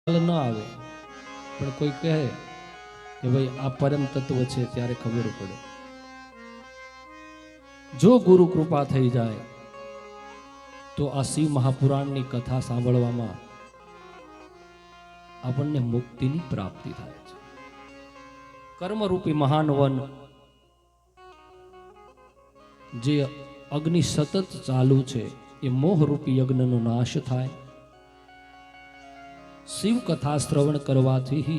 ન આવે પણ કોઈ કહે કે ભાઈ આ પરમ તત્વ છે ત્યારે ખબર પડે. જો ગુરુ કૃપા થઈ જાય તો આ શિવ મહાપુરાણની કથા સાંભળવામાં આપણને મુક્તિની પ્રાપ્તિ થાય છે. કર્મરૂપી મહાન વન જે અગ્નિ સતત ચાલુ છે એ મોહરૂપી યજ્ઞનો નાશ થાય. શિવ કથા શ્રવણ કરવાથી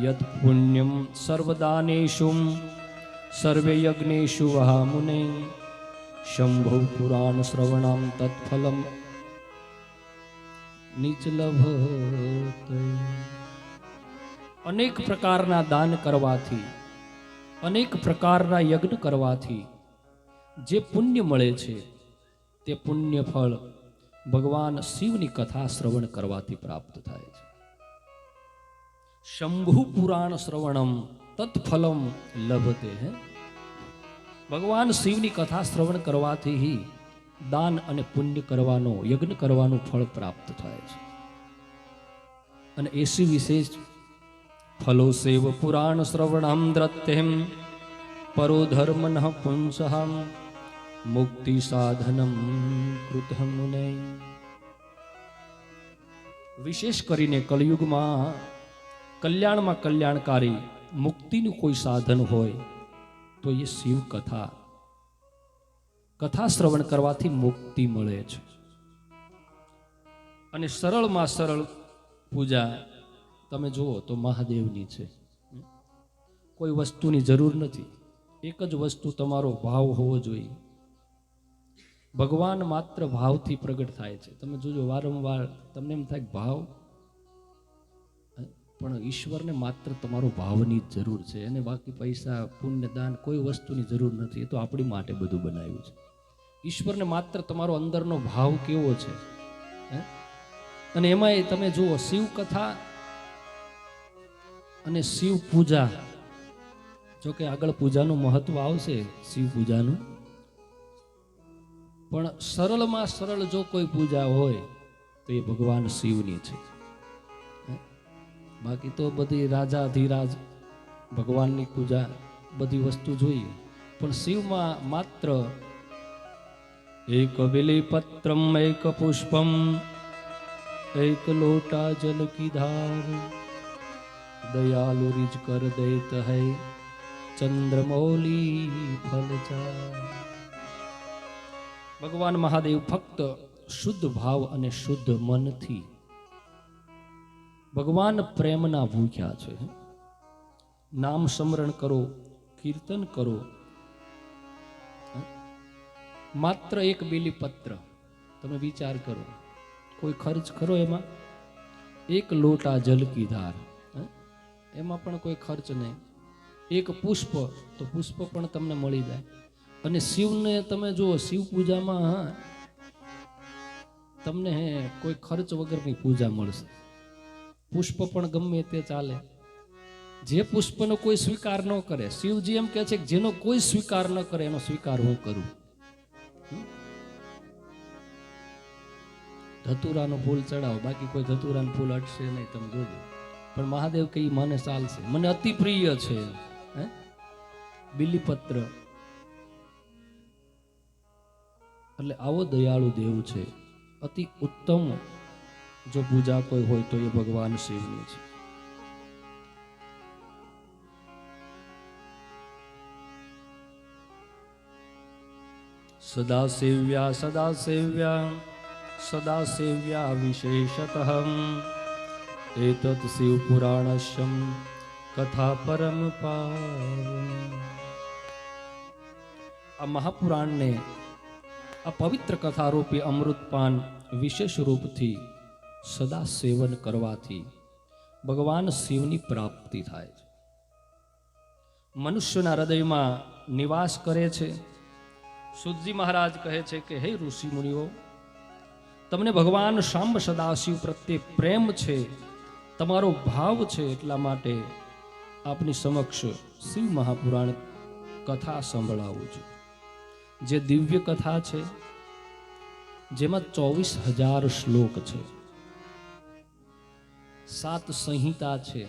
યદ પુણ્યમ સર્વદાનેષુ સર્વે યજ્ઞેષુ વહામુને શંભો પુરાણ શ્રવણમ તત્ફલમ નિચલભતે. અનેક પ્રકારના દાન કરવાથી, અનેક પ્રકારના યજ્ઞ કરવાથી જે પુણ્ય મળે છે તે પુણ્ય ફળ ભગવાન શિવની કથા શ્રવણ કરવાથી પ્રાપ્ત થાય છે. શંભુ પુરાણ શ્રવણમ તત્ફલમ લભતે. હે, ભગવાન શિવની કથા શ્રવણ કરવાથી દાન અને પુણ્ય કરવાનો, યજ્ઞ કરવાનું ફળ પ્રાપ્ત થાય છે. અને એસી વિશેષ ફલો સેવ પુરાણ શ્રવણમ દ્રત્યમ પરો ધર્મન પુંસહમ મુક્તિ સાધનમ કૃતઃ મુને. વિશેષ કરીને કલયુગમાં કલ્યાણમાં કલ્યાણકારી મુક્તિનું કોઈ સાધન હોય તો એ શિવ કથા, કથા શ્રવણ કરવાથી મુક્તિ મળે છે. અને સરળમાં સરળ પૂજા તમે જુઓ તો મહાદેવની છે. કોઈ વસ્તુની જરૂર નથી, એક જ વસ્તુ તમારો ભાવ હોવો જોઈએ. ભગવાન માત્ર ભાવથી પ્રગટ થાય છે. તમે જોજો વારંવાર તમને એમ થાય ભાવ, પણ ઈશ્વરને માત્ર તમારો ભાવની જ જરૂર છે. એને બાકી પૈસા, પુણ્ય, દાન કોઈ વસ્તુની જરૂર નથી. એ તો આપણી માટે બધું બનાવ્યું છે. ઈશ્વરને માત્ર તમારો અંદરનો ભાવ કેવો છે. અને એમાંય તમે જુઓ શિવ કથા અને શિવ પૂજા, જોકે આગળ પૂજાનું મહત્વ આવશે શિવ પૂજાનું, પણ સરળમાં સરળ જો કોઈ પૂજા હોય તો એ ભગવાન શિવની છે. બાકી તો બધી રાજાધિરાજ ભગવાનની પૂજા બધી વસ્તુ જોઈએ, પણ શિવમાં માત્ર એક બિલીપત્રમ એક પુષ્પમ એક લોટા જલ કી ધાર દયાલુ રીજ કર દેત હૈ ચંદ્રમૌલી ફલચાર. ભગવાન મહાદેવ ફક્ત શુદ્ધ ભાવ અને શુદ્ધ મનથી ભગવાન પ્રેમના ભૂખ્યા છે. નામ સ્મરણ કરો, કીર્તન કરો, માત્ર એક બીલીપત્ર, તમે વિચાર કરો, કોઈ ખર્ચ કરો એમાં? એક લોટા જલ કી ધાર, એમાં પણ કોઈ ખર્ચ નહીં. એક પુષ્પ, તો પુષ્પ પણ તમને મળી જાય. અને શિવને તમે જુઓ, શિવ પૂજામાં તમને કોઈ ખર્ચ વગરની પૂજા મળશે. પુષ્પ પણ ગમે તે ચાલે. જે પુષ્પનો કોઈ સ્વીકાર ન કરે, શિવજી એમ કહે છે કે જેનો કોઈ સ્વીકાર ન કરે એનો સ્વીકાર હું કરું. ધતુરાનું ફૂલ ચડાવો, બાકી કોઈ ધતુરાનું ફૂલ અટશે નહીં, તમે જોજો. પણ મહાદેવ કે મને ચાલશે, મને અતિ પ્રિય છે બીલીપત્ર. એટલે આવો દયાળુ દેવ છે. અતિ ઉત્તમ જો પૂજા કોઈ હોય તો એ ભગવાન શિવની છે. સદા સેવ્યા સદા સેવ્યા સદા સેવ્યા વિશેષતઃ એતત શિવ પુરાણસ્યમ કથા પરમ પાવન. આ મહાપુરાણને, આ પવિત્ર કથારૂપી અમૃતપાન વિશેષ રૂપથી સદા સેવન કરવાથી ભગવાન શિવની પ્રાપ્તિ થાય છે. મનુષ્યના હૃદયમાં નિવાસ કરે છે. સુતજી મહારાજ કહે છે કે હે ઋષિ મુનિઓ, તમને ભગવાન શાંબ સદાશિવ પ્રત્યે પ્રેમ છે, તમારો ભાવ છે, એટલા માટે આપની સમક્ષ શિવ મહાપુરાણ કથા સંભળાવું છું. જે દિવ્ય કથા છે, જેમાં 24,000 શ્લોક છે. 7 સંહિતા છે,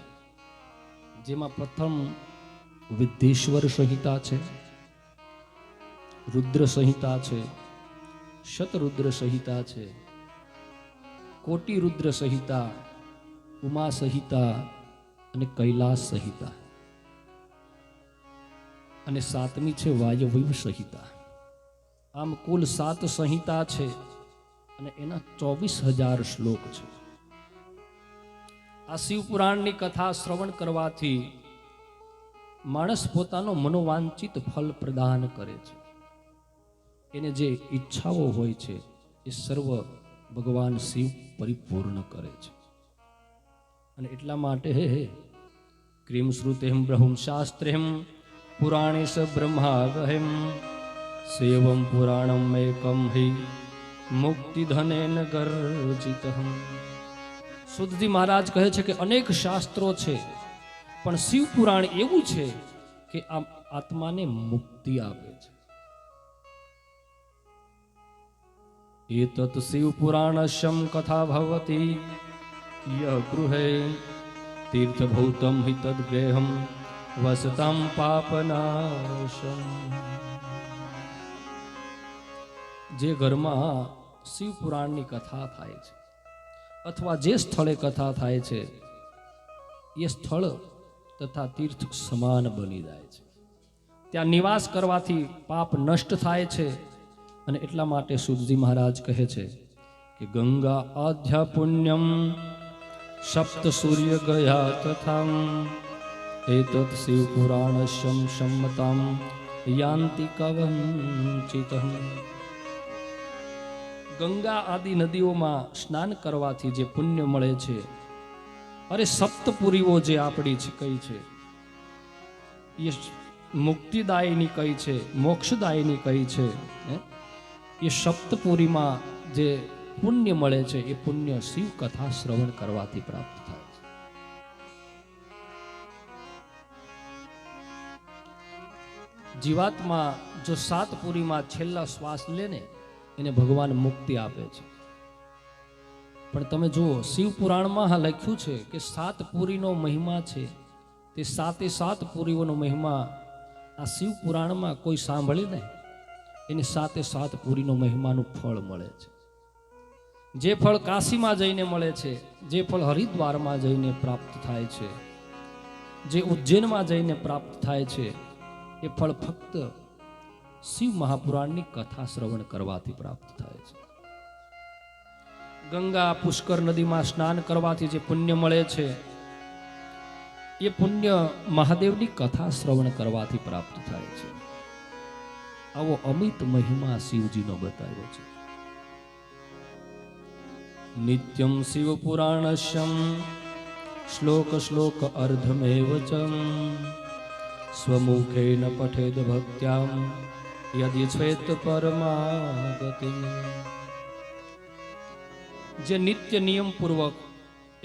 જેમાં પ્રથમ વિદ્યેશ્વર સંહિતા છે, રુદ્ર સંહિતા છે, શતરુદ્ર સંહિતા છે, કોટી રુદ્ર સંહિતા, ઉમા સંહિતા અને કૈલાસ સંહિતા, અને 7મી છે વાયવ્ય સંહિતા. આમ કુલ 7 સંહિતા છે અને એના 24,000 શ્લોક છે. આ શિવ પુરાણની કથા શ્રવણ કરવાથી માણસ પોતાનો મનોવાંછિત ફલ પ્રદાન કરે છે. એને જે ઈચ્છાઓ હોય છે એ સર્વ ભગવાન શિવ પરિપૂર્ણ કરે છે. અને એટલા માટે હે ક્રીમ શ્રુતેમ બ્રહ્મ શાસ્ત્રેમ પુરાણે સ બ્રહ્માગહેમ સેવમ પુરાણમ એકમ હિ મુક્તિધનેન ગર્જિતઃ. સુધજી મહારાજ કહે છે કે અનેક શાસ્ત્રો છે, પણ શિવ પુરાણ એવું છે કે આ આત્માને મુક્તિ આપે છે. એતત શિવ પુરાણસ્યમ કથા ભવતી યહ ગૃહે તીર્થભૂતમ હિ તદ્ગેહમ વસતમ પાપનાશમ. જે ઘરમાં શિવ પુરાણની કથા થાય છે અથવા જે સ્થળે કથા થાય છે એ સ્થળ તથા તીર્થ સમાન બની જાય છે. ત્યાં નિવાસ કરવાથી પાપ નષ્ટ થાય છે. અને એટલા માટે સુરજી મહારાજ કહે છે કે ગંગા આધ્યા પુણ્યમ સપ્ત સૂર્ય ગયા તથા એતત શિવ પુરાણસ્યમ સંમતામ યાન્તિ કવંચિતઃ. ગંગા આદિ નદીઓમાં સ્નાન કરવાથી જે પુણ્ય મળે છે, અરે સપ્તપુરીઓ જે આપણી છે કઈ છે, એ મુક્તિદાયીની કઈ છે, મોક્ષદાયીની કઈ છે, એ સપ્તપુરીમાં જે પુણ્ય મળે છે એ પુણ્ય શિવ કથા શ્રવણ કરવાથી પ્રાપ્ત થાય છે. જીવાત્મા જો 7 પુરીમાં છેલ્લા શ્વાસ લે ને એને ભગવાન મુક્તિ આપે છે. પણ તમે જુઓ શિવ પુરાણમાં લખ્યું છે કે 7 પુરીનો મહિમા છે. તે 7 પુરીઓનો મહિમા આ શિવ પુરાણમાં કોઈ સાંભળે ને એને 7 પુરીનો મહિમાનું ફળ મળે છે. જે ફળ કાશીમાં જઈને મળે છે, જે ફળ હરિદ્વારમાં જઈને પ્રાપ્ત થાય છે, જે ઉજ્જૈનમાં જઈને પ્રાપ્ત થાય છે, એ ફળ ફક્ત શિવ મહાપુરાણની કથા શ્રવણ કરવાથી પ્રાપ્ત થાય છે. ગંગા પુષ્કર નદીમાં સ્નાન કરવાથી જે પુણ્ય મળે છે એ પુણ્ય મહાદેવની કથા શ્રવણ કરવાથી પ્રાપ્ત થાય છે. આવો અમિત મહિમા શિવજીનો બતાવ્યો છે. નિત્યમ શિવ પુરાણસ્યમ શ્લોક શ્લોક અર્ધમેવ ચ સ્વમુખેન પઠેદ ભક્ત્યામ યદિ સ્વેત પરમાગતિ. જે નિત્ય નિયમ પૂર્વક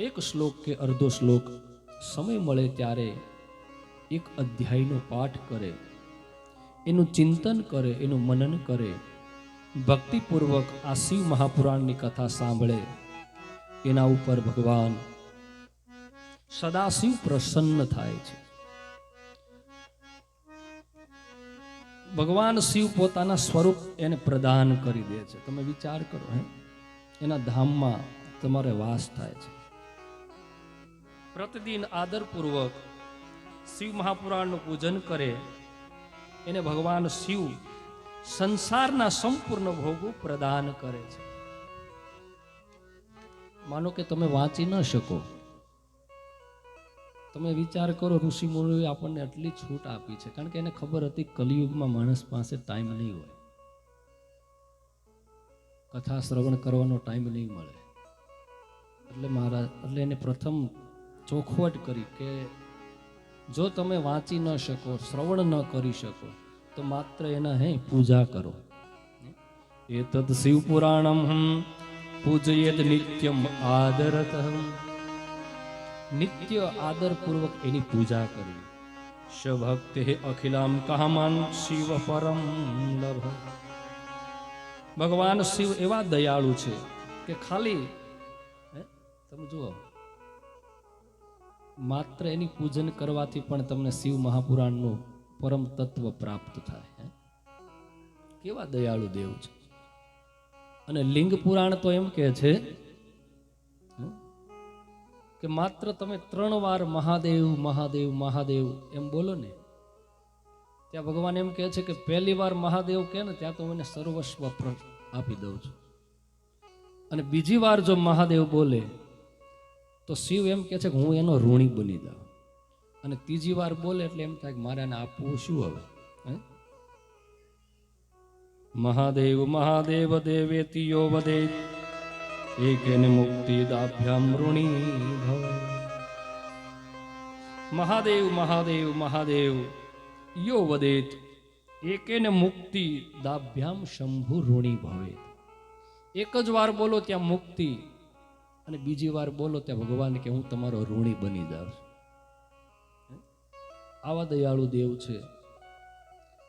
એક શ્લોક કે અર્ધો શ્લોક સમય મળે ત્યારે એક અધ્યાયનો પાઠ કરે, એનું ચિંતન કરે, એનું મનન કરે, ભક્તિપૂર્વક આ શિવ મહાપુરાણની કથા સાંભળે, એના ઉપર ભગવાન સદાશિવ પ્રસન્ન થાય છે. ભગવાન શિવ પોતાના સ્વરૂપ એને પ્રદાન કરી દે છે. તમે વિચાર કરો, એના ધામમાં તમારે વાસ થાય છે. પ્રતિદિન આદરપૂર્વક શિવ મહાપુરાણનું પૂજન કરે એને ભગવાન શિવ સંસારના સંપૂર્ણ ભોગો પ્રદાન કરે છે. માનો કે તમે વાંચી ન શકો, તમે વિચાર કરો, ઋષિ મુનિઓએ આપણને આટલી છૂટ આપી છે કારણ કે એને ખબર હતી કલિયુગમાં માણસ પાસે ટાઈમ નહીં હોય, કથા શ્રવણ કરવાનો ટાઈમ નહીં મળે. એટલે એને પ્રથમ ચોખવટ કરી કે જો તમે વાંચી ન શકો, શ્રવણ ન કરી શકો તો માત્ર એના પૂજા કરો. એતદ શિવ પુરાણમ પૂજયેત નિત્યમ આદરતઃ. નિત્ય આદરપૂર્વક એની પૂજા કરી. શભક્તિ અખિલામ કામાન શિવ પરમ લભ. ભગવાન શિવ એવા દયાળુ છે કે ખાલી તમે જુઓ માત્ર એની પૂજન કરવાથી પણ તમને શિવ મહાપુરાણનું પરમ તત્વ પ્રાપ્ત થાય. કેવા દયાળુ દેવ છે. અને લિંગ પુરાણ તો એમ કહે છે કે માત્ર તમે 3 વાર મહાદેવ મહાદેવ મહાદેવ એમ બોલો ને, ત્યાં ભગવાન એમ કહે છે કે પહેલી વાર મહાદેવ કહે ને ત્યાં તો મને સર્વસ્વ આપી દઉં છું. અને બીજી વાર જો મહાદેવ બોલે તો શિવ એમ કહે છે કે હું એનો ઋણી બની જાઉં. અને ત્રીજી વાર બોલે એટલે એમ થાય કે મારે આને આપવું શું હવે. મહાદેવ મહાદેવ દેવેતિ યો વદેત એકેન મુક્તિ દાભ્યામ ઋણી ભવ. મહાદેવ મહાદેવ મહાદેવ યો વદેત એકેન મુક્તિ દાભ્યામ શંભુ ઋણી ભવે. એક જ વાર બોલો ત્યાં મુક્તિ, અને બીજી વાર બોલો ત્યાં ભગવાન કે હું તમારો ઋણી બની જાઉં. આવા દયાળુ દેવ છે.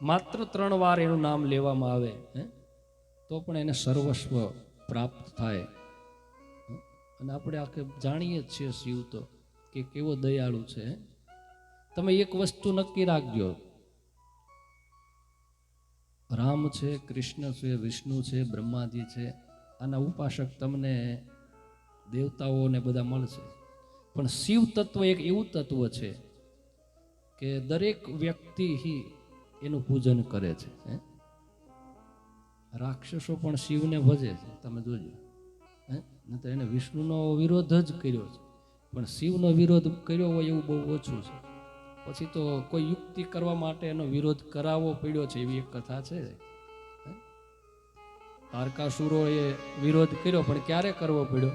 માત્ર 3 વાર એનું નામ લેવામાં આવે તો પણ એને સર્વસ્વ પ્રાપ્ત થાય. અને આપણે આખે જાણીએ જ છીએ શિવ તો કે કેવો દયાળુ છે. તમે એક વસ્તુ નક્કી રાખજો, રામ છે, કૃષ્ણ છે, વિષ્ણુ છે, બ્રહ્માજી છે, આના ઉપાસક તમને દેવતાઓને બધા મળશે. પણ શિવ તત્વ એક એવું તત્વ છે કે દરેક વ્યક્તિ એનું પૂજન કરે છે. રાક્ષસો પણ શિવને ભજે છે, તમે જોજો. તો એને વિષ્ણુનો વિરોધ જ કર્યો છે, પણ શિવનો વિરોધ કર્યો હોય એવું બહુ ઓછું છે. પછી તો કોઈ યુક્તિ કરવા માટે એનો વિરોધ કરાવવો પડ્યો છે એવી એક કથા છે. તારકાસુરોએ વિરોધ કર્યો, પણ ક્યારે કરવો પડ્યો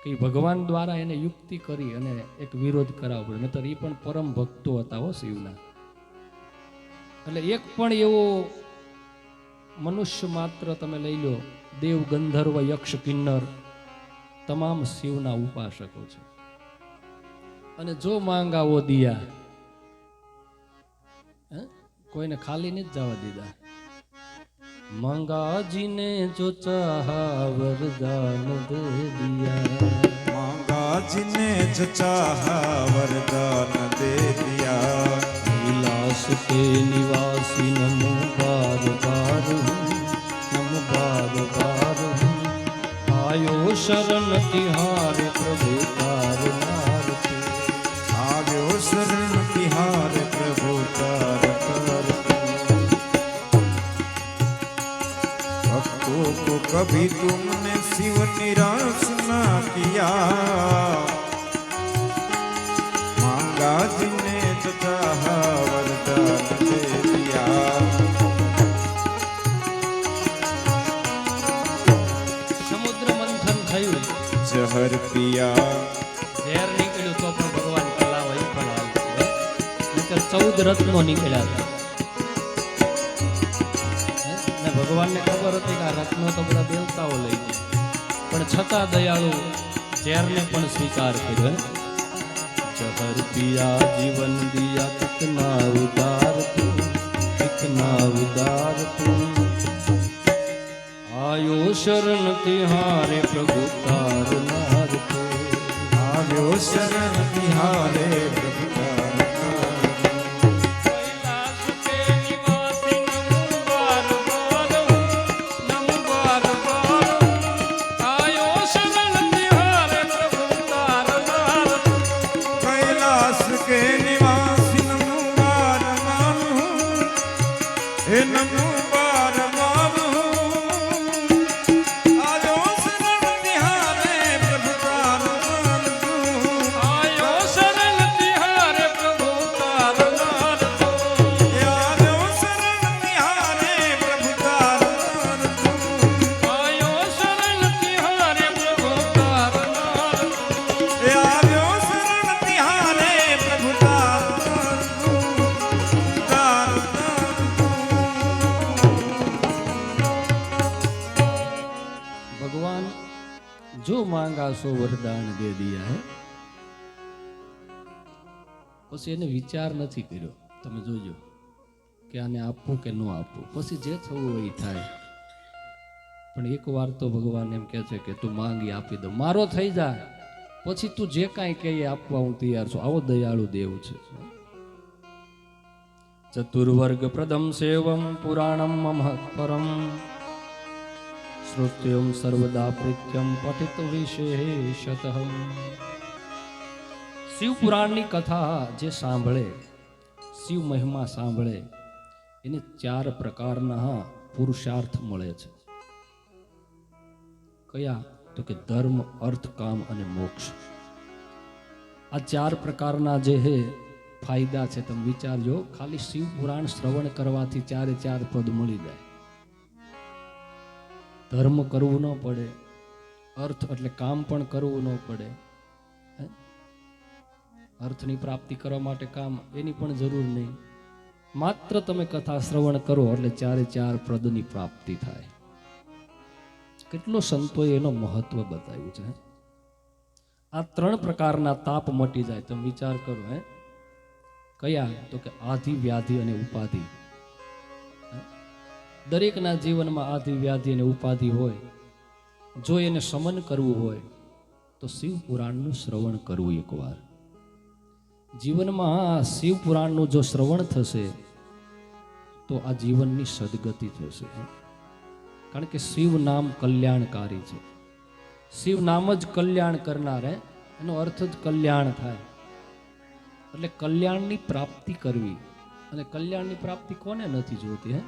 કે ભગવાન દ્વારા એને યુક્તિ કરી અને એક વિરોધ કરાવવો પડ્યો. નહીતર એ પણ પરમ ભક્તો હતા હો શિવના. એટલે એક પણ એવો મનુષ્ય માત્ર તમે લઈ લો, દેવ ગંધર્વ યક્ષ કિન્નર તમામ શિવના ઉપાસકો છે. અને જો માંગાવો દિયા, કોઈને ખાલી નથી જવા દીધા. મંગાજીને જો ચાહા વરદાન દે દિયા, મંગાજીને જો ચાહા વરદાન દે દિયા. વિલાસ કે નિવાસી નમો બાર બાર, નમો બાર બાર. આયો શરણ તિહારે પ્રભુ તારનાર, આવ્યો શરણ તિહારે પ્રભુ તાર. भक्तों को कभी तुमने शिव निराश ना किया, मांगा जिन्ने जो चाहा वरदान दे दिया. સમુદ્ર મંથન થયું, जहर पिया, ઝેર નીકળ્યું તો પણ ભગવાન કલાવ એ પણ આવશે. નહીંતર 14 રત્નો નીકળ્યા હતા. ભગવાનને ખબર હતી કે આ રત્નો તો બધા દેવતાઓ લઈ ગયા, પણ છતાં દયાળુ ઝેરને પણ સ્વીકાર કર્યો. જહર પિયા જીવન દિયા, કિતના ઉદાર તું, કિતના ઉદાર તું. આયો શરણ તિહારે પ્રભુ તારનાર તું, આવ્યો શરણ તિહારે પ્રભુ તાર. जो मांगा सो वरदान दे दिया है. પછી એને વિચાર નથી કર્યો. તમે જોજો કે આને આપવું કે ન આપવું, પછી જે થવું હોય એ થાય. પણ એક વાર તો ભગવાન એમ કહે છે કે તું માંગી આપી દો, મારો થઈ જા. પછી તું જે કાંઈ કહે એ આપવા હું તૈયાર છું. આવો દયાળુ દેવ છે. ચતુર્વર્ગ પ્રદમ સેવમ પુરાણમ મહત્પરમ શ્રુત્યમ સર્વદા પ્રીત્યમ પઠિત વિશેષતઃ. શિવ પુરાણની કથા જે સાંભળે, શિવ મહિમા સાંભળે, એને 4 પ્રકારના પુરુષાર્થ મળે છે. કયા? તો કે ધર્મ, અર્થ, કામ અને મોક્ષ. આ 4 પ્રકારના જે હે ફાયદા છે. તમે વિચારજો, ખાલી શિવ પુરાણ શ્રવણ કરવાથી 4 પદ મળી જાય. ધર્મ કરવું ન પડે, અર્થ એટલે કામ પણ કરવું ન પડે, અર્થની પ્રાપ્તિ કરવા માટે કામ એની પણ જરૂર નહીં. માત્ર તમે કથા શ્રવણ કરો એટલે 4 પદની પ્રાપ્તિ થાય. કેટલો સંતોએ એનો મહત્વ બતાવ્યું છે. આ 3 પ્રકારના તાપ મટી જાય. તમે વિચાર કરો. કયા? તો કે આધિ, વ્યાધિ અને ઉપાધિ. દરેકના જીવનમાં આધિ, વ્યાધિ અને ઉપાધિ હોય. જો એને શમન કરવું હોય તો શિવ પુરાણનું શ્રવણ કરવું. એકવાર જીવનમાં શિવ પુરાણનું જો શ્રવણ થશે તો આ જીવનની સદગતિ થશે. કારણ કે શિવ નામ કલ્યાણકારી છે. શિવ નામ જ કલ્યાણ કરનાર. એનો અર્થ જ કલ્યાણ થાય. એટલે કલ્યાણની પ્રાપ્તિ કરવી. અને કલ્યાણની પ્રાપ્તિ કોને નથી જોતી?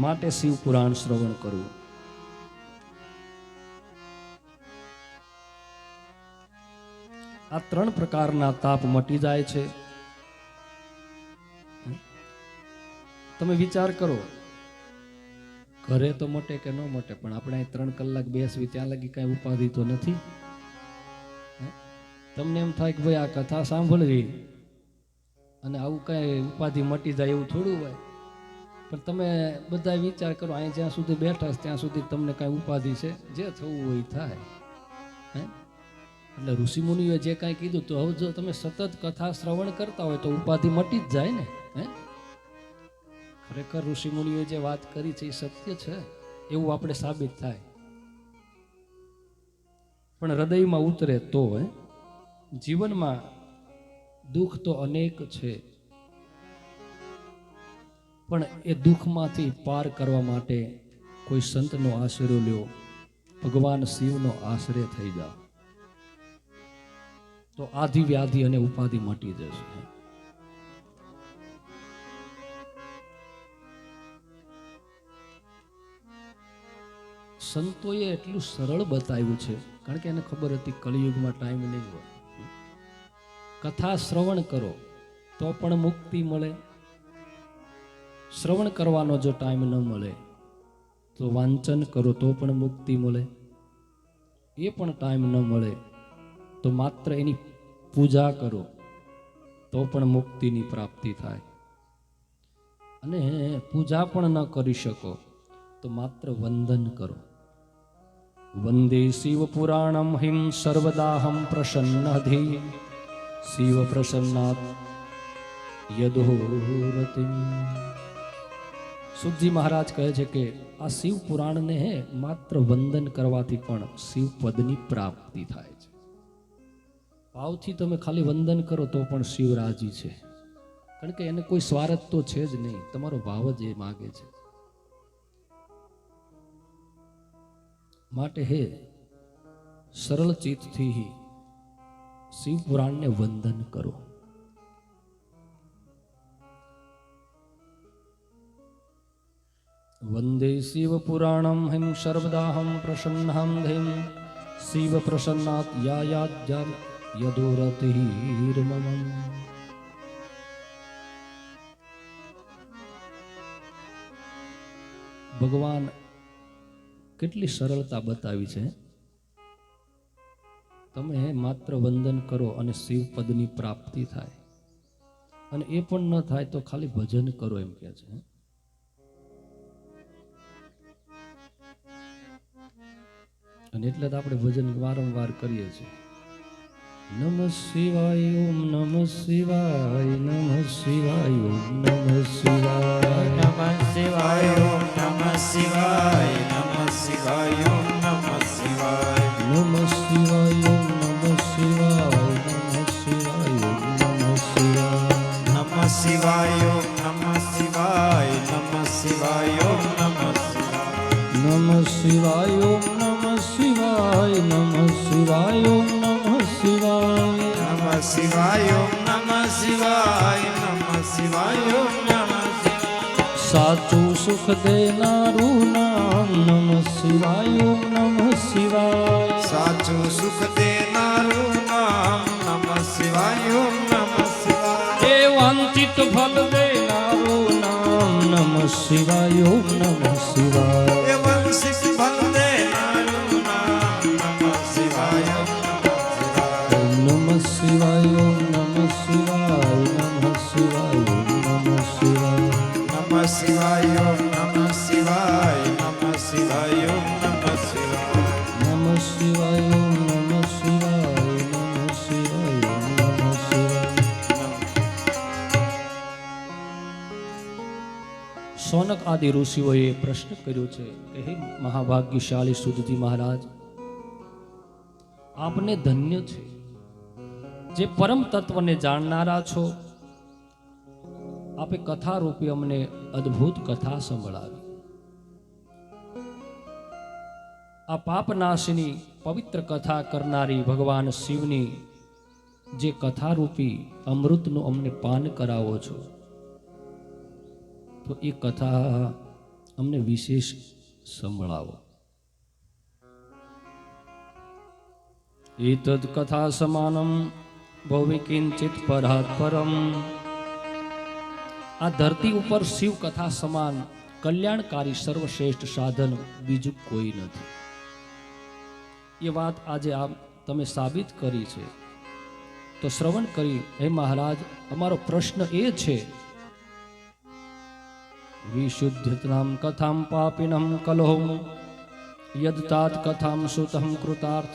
માટે શિવ પુરાણ શ્રવણ કરવું. આ 3 પ્રકારના તાપ મટી જાય છે. તમે વિચાર કરો, ઘરે તો મટે કે ન મટે, પણ આપણે 3 કલાક બેસવી ત્યાં લગી કઈ ઉપાધિ તો નથી. તમને એમ થાય કે ભાઈ આ કથા સાંભળવી અને આવું કઈ ઉપાધિ મટી જાય એવું થોડું હોય. પણ તમે બધા વિચાર કરો, અહીં જ્યાં સુધી બેઠા ત્યાં સુધી તમને કઈ ઉપાધિ છે? જે થવું હોય થાય. એટલે ઋષિમુનિઓએ જે કાંઈ કીધું, તો હવે જો તમે સતત કથા શ્રવણ કરતા હોય તો ઉપાધિ મટી જ જાય ને. ખરેખર ઋષિમુનિઓએ જે વાત કરી છે એ સત્ય છે એવું આપણે સાબિત થાય. પણ હૃદયમાં ઉતરે તો. જીવનમાં દુઃખ તો અનેક છે, પણ એ દુઃખમાંથી પાર કરવા માટે કોઈ સંતનો આશરો લ્યો, ભગવાન શિવનો આશ્રય થઈ જાઓ, તો આધિ, વ્યાધિ અને ઉપાધિ મટી જશે. સંતોએ એટલું સરળ બતાવ્યું છે, કારણ કે એને ખબર હતી કલિયુગમાં ટાઈમ નહીં હોય. કથા શ્રવણ કરો તો પણ મુક્તિ મળે. શ્રવણ કરવાનો જો ટાઈમ ન મળે તો વાંચન કરો તો પણ મુક્તિ મળે. એ પણ ટાઈમ ન મળે તો માત્ર એની પૂજા કરો તો પણ મુક્તિની પ્રાપ્તિ થાય. અને પૂજા પણ ન કરી શકો તો માત્ર વંદન કરો. વંદે શિવ પુરાણમ હિમ સર્વદાહમ પ્રસન્નધિ શિવ પ્રસન્નાત યદોરતિમ. સુખજી મહારાજ કહે છે કે આ શિવ પુરાણને માત્ર વંદન કરવાથી પણ શિવ પદની પ્રાપ્તિ થાય છે. ભાવથી તમે ખાલી વંદન કરો તો પણ શિવ રાજી છે, કારણ કે એને કોઈ સ્વાર્થ તો છે જ નહીં. તમારો ભાવ જ એ માગે છે. માટે હે સરળ ચિત્તથી શિવ પુરાણને વંદન કરો. વંદે શિવ પુરાણમ હિમ સર્વદાહમ પ્રસન્નહમ ધીમ શિવ પ્રસન્નાત યાયાદ્યમ યદોરતિર્મમ. ભગવાન કેટલી સરળતા બતાવી છે. તમે માત્ર વંદન કરો અને શિવ પદની પ્રાપ્તિ થાય. અને એ પણ ન થાય તો ખાલી ભજન કરો એમ કે છે. અને એટલે તો આપણે ભજન વારંવાર કરીએ છીએ. નમઃ શિવાય, ઓમ નમઃ શિવાય, નમઃ શિવાય, ઓમ નમઃ શિવાય, નમઃ શિવાય, ઓમ નમઃ શિવાય, નમઃ શિવાય, ઓમ નમઃ શિવાય, નમઃ શિવાય, ઓમ નમઃ નમઃ શિવાય. નમઃ શિવાય ઓમ નમઃ શિવાય નમઃ શિવાય ઓમ નમઃ શિવાય. સાચું સુખ દેનારું નામ નમઃ શિવાય ઓમ નમઃ શિવાય. સાચું સુખ દેનારું નામ નમઃ શિવાય ઓમ નમઃ શિવાય. એ વાંચિત ફલ દેનારું નામ નમઃ શિવાય ઓમ નમઃ શિવાય. એ વંશિક ફલ દેનારું નામ નમઃ શિવાય ઓમ નમઃ શિવાય. ઓમ નમઃ શિવાય ઓમ નમઃ શિવાય ઓમ નમઃ શિવાય. નમઃ શિવાય ઓમ નમઃ શિવાય નમઃ શિવાય ઓમ નમઃ શિવાય. નમઃ શિવાય ઓમ નમઃ શિવાય નમઃ શિવાય ઓમ નમઃ શિવાય. સોનક આદિ ઋષિઓએ પ્રશ્ન કર્યો છે કે હે મહાભાગ્યશાળી સુદજી મહારાજ, આપને ધન્ય છે જે પરમ તત્વને જાણનારા છો. આપે કથા રૂપી અમને અદ્ભુત કથા સંભળાવી. આ પાપનાશિની પવિત્ર કથા કરનારી ભગવાન શિવની જે કથા રૂપી અમૃતનું અમને પાન કરાવો છો, તો એ કથા અમને વિશેષ સંભળાવો. એતદ કથા સમાનમ ભવિ કિંચિત પરાત પરમ. આ ધરતી ઉપર શિવ કથા સમાન કલ્યાણકારી સર્વશ્રેષ્ઠ સાધન બીજું કોઈ નથી. એ વાત આજે આપ તમે સાબિત કરી છે, તો શ્રવણ કરી હે મહારાજ, અમારો પ્રશ્ન એ છે, વિશુદ્ધતનામ કથામ પાપિનમ કલોમ યદતાત કથામ સુતહમ કૃતાર્થ.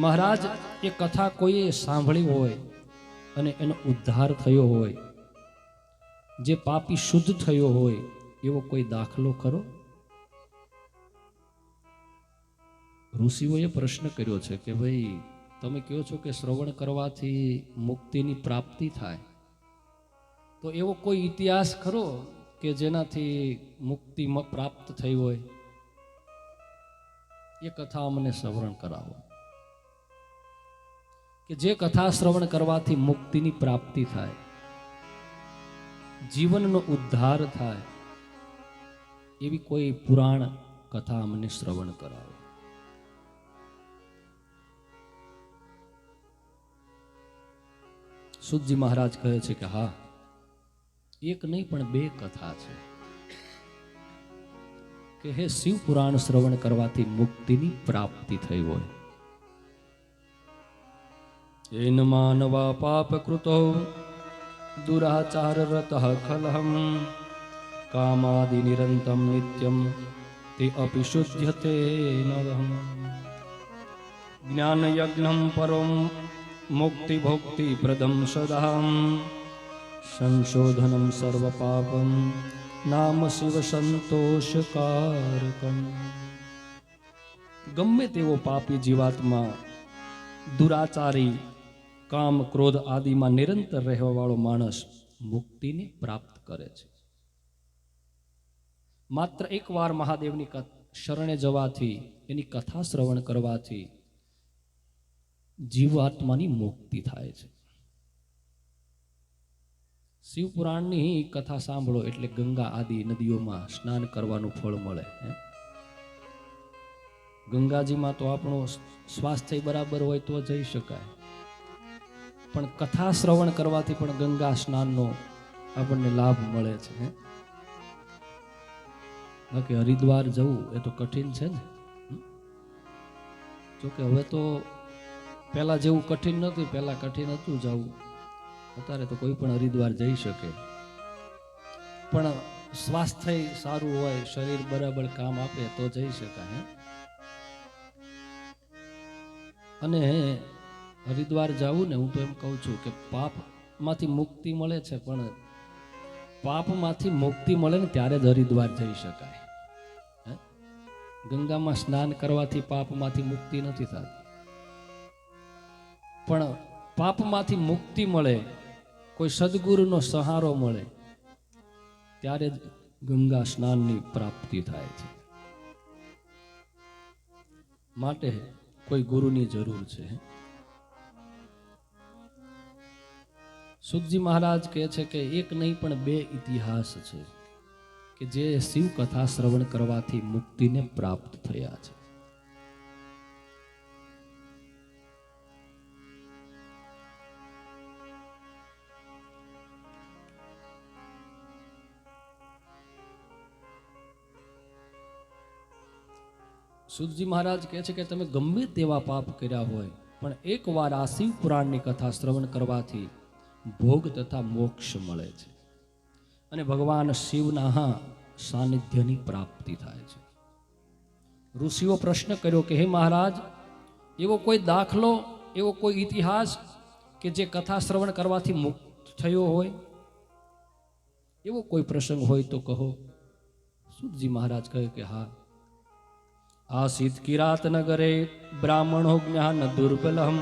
મહારાજ, એ કથા કોઈએ સાંભળી હોય અને એનો ઉદ્ધાર થયો હોય, જે પાપી શુદ્ધ થયો હોય, એવો કોઈ દાખલો ખરો? ઋષિઓએ પ્રશ્ન કર્યો છે કે ભાઈ, તમે કહો છો કે શ્રવણ કરવાથી મુક્તિની પ્રાપ્તિ થાય, તો એવો કોઈ ઇતિહાસ ખરો કે જેનાથી મુક્તિ પ્રાપ્ત થઈ હોય? એ કથા અમને શ્રવણ કરાવો કે જે કથા શ્રવણ કરવાથી મુક્તિની પ્રાપ્તિ થાય, જીવનનો ઉદ્ધાર થાય, એવી કોઈ પુરાણ કથા અમને શ્રવણ કરાવો. સુતજી મહારાજ કહે છે કે હા, એક નહીં પણ બે કથા છે કે હે શિવ પુરાણ શ્રવણ કરવાથી મુક્તિની પ્રાપ્તિ થઈ હોય. એન માનવા પાપ કૃતો દુરાચાર રતઃ ખલહમ કામાદિ નિરંતમ નિત્યમ તે અપિ શુદ્ધ્યતે નવહમ. જ્ઞાન યજ્ઞમ પરમ મુક્તિ ભોક્તિ પ્રદમ સદામ સંશોધનમ સર્વ પાપમ નામ શિવ સંતોષકારકમ. ગમે તેવો પાપી જીવાત્મા, દુરાચારી, કામ ક્રોધ આદિમાં નિરંતર રહેવા વાળો માણસ મુક્તિને પ્રાપ્ત કરે છે. માત્ર એકવાર મહાદેવની શરણે જવાથી, એની કથા શ્રવણ કરવાથી જીવાત્માની મુક્તિ થાય છે. શિવ પુરાણની કથા સાંભળો એટલે ગંગા આદિ નદીઓમાં સ્નાન કરવાનું ફળ મળે. ગંગાજીમાં તો આપણું સ્વાસ્થ્ય બરાબર હોય તો જઈ શકાય, પણ કથા શ્રવણ કરવાથી પણ ગંગા સ્નાનનો આપણને લાભ મળે છે. બાકી હરિદ્વાર જવું એ તો કઠિન છે ને. જોકે હવે તો પહેલા જેવું કઠિન નથી, પહેલા કઠિન હતું જવું, અત્યારે તો કોઈ પણ હરિદ્વાર જઈ શકે. પણ સ્વાસ્થ્ય સારું હોય, શરીર બરાબર કામ આપે તો જઈ શકાય. અને હરિદ્વાર જવું ને, હું તો એમ કહું છું કે પાપમાંથી મુક્તિ મળે છે, પણ પાપમાંથી મુક્તિ મળે ને ત્યારે જ હરિદ્વાર જઈ શકાય. ગંગામાં સ્નાન કરવાથી પાપમાંથી મુક્તિ નથી થતી, પણ પાપમાંથી મુક્તિ મળે, કોઈ સદગુરુનો સહારો મળે, ત્યારે જ ગંગા સ્નાનની પ્રાપ્તિ થાય છે. માટે કોઈ ગુરુની જરૂર છે. સુખજી મહારાજ કહે છે કે એક નહીં પણ બે ઇતિહાસ છે કે જે શિવ કથા શ્રવણ કરવાથી મુક્તિને પ્રાપ્ત થયા છે. સુખજી મહારાજ કહે છે કે તમે ગમે તેવા પાપ કર્યા હોય પણ એકવાર આ શિવ પુરાણની કથા શ્રવણ કરવાથી ભોગ તથા મોક્ષ મળે છે અને ભગવાન શિવના સાનિધ્યની પ્રાપ્તિ થાય છે. ઋષિઓ પ્રશ્ન કર્યો કે હે મહારાજ, એવો કોઈ દાખલો, એવો કોઈ ઇતિહાસ કે જે કથા શ્રવણ કરવાથી મુક્ત થયો હોય, એવો કોઈ પ્રસંગ હોય તો કહો. સુખજી મહારાજ કહે કે હા, આસિત કિરાત નગરે બ્રાહ્મણો જ્ઞાન દુર્બલમ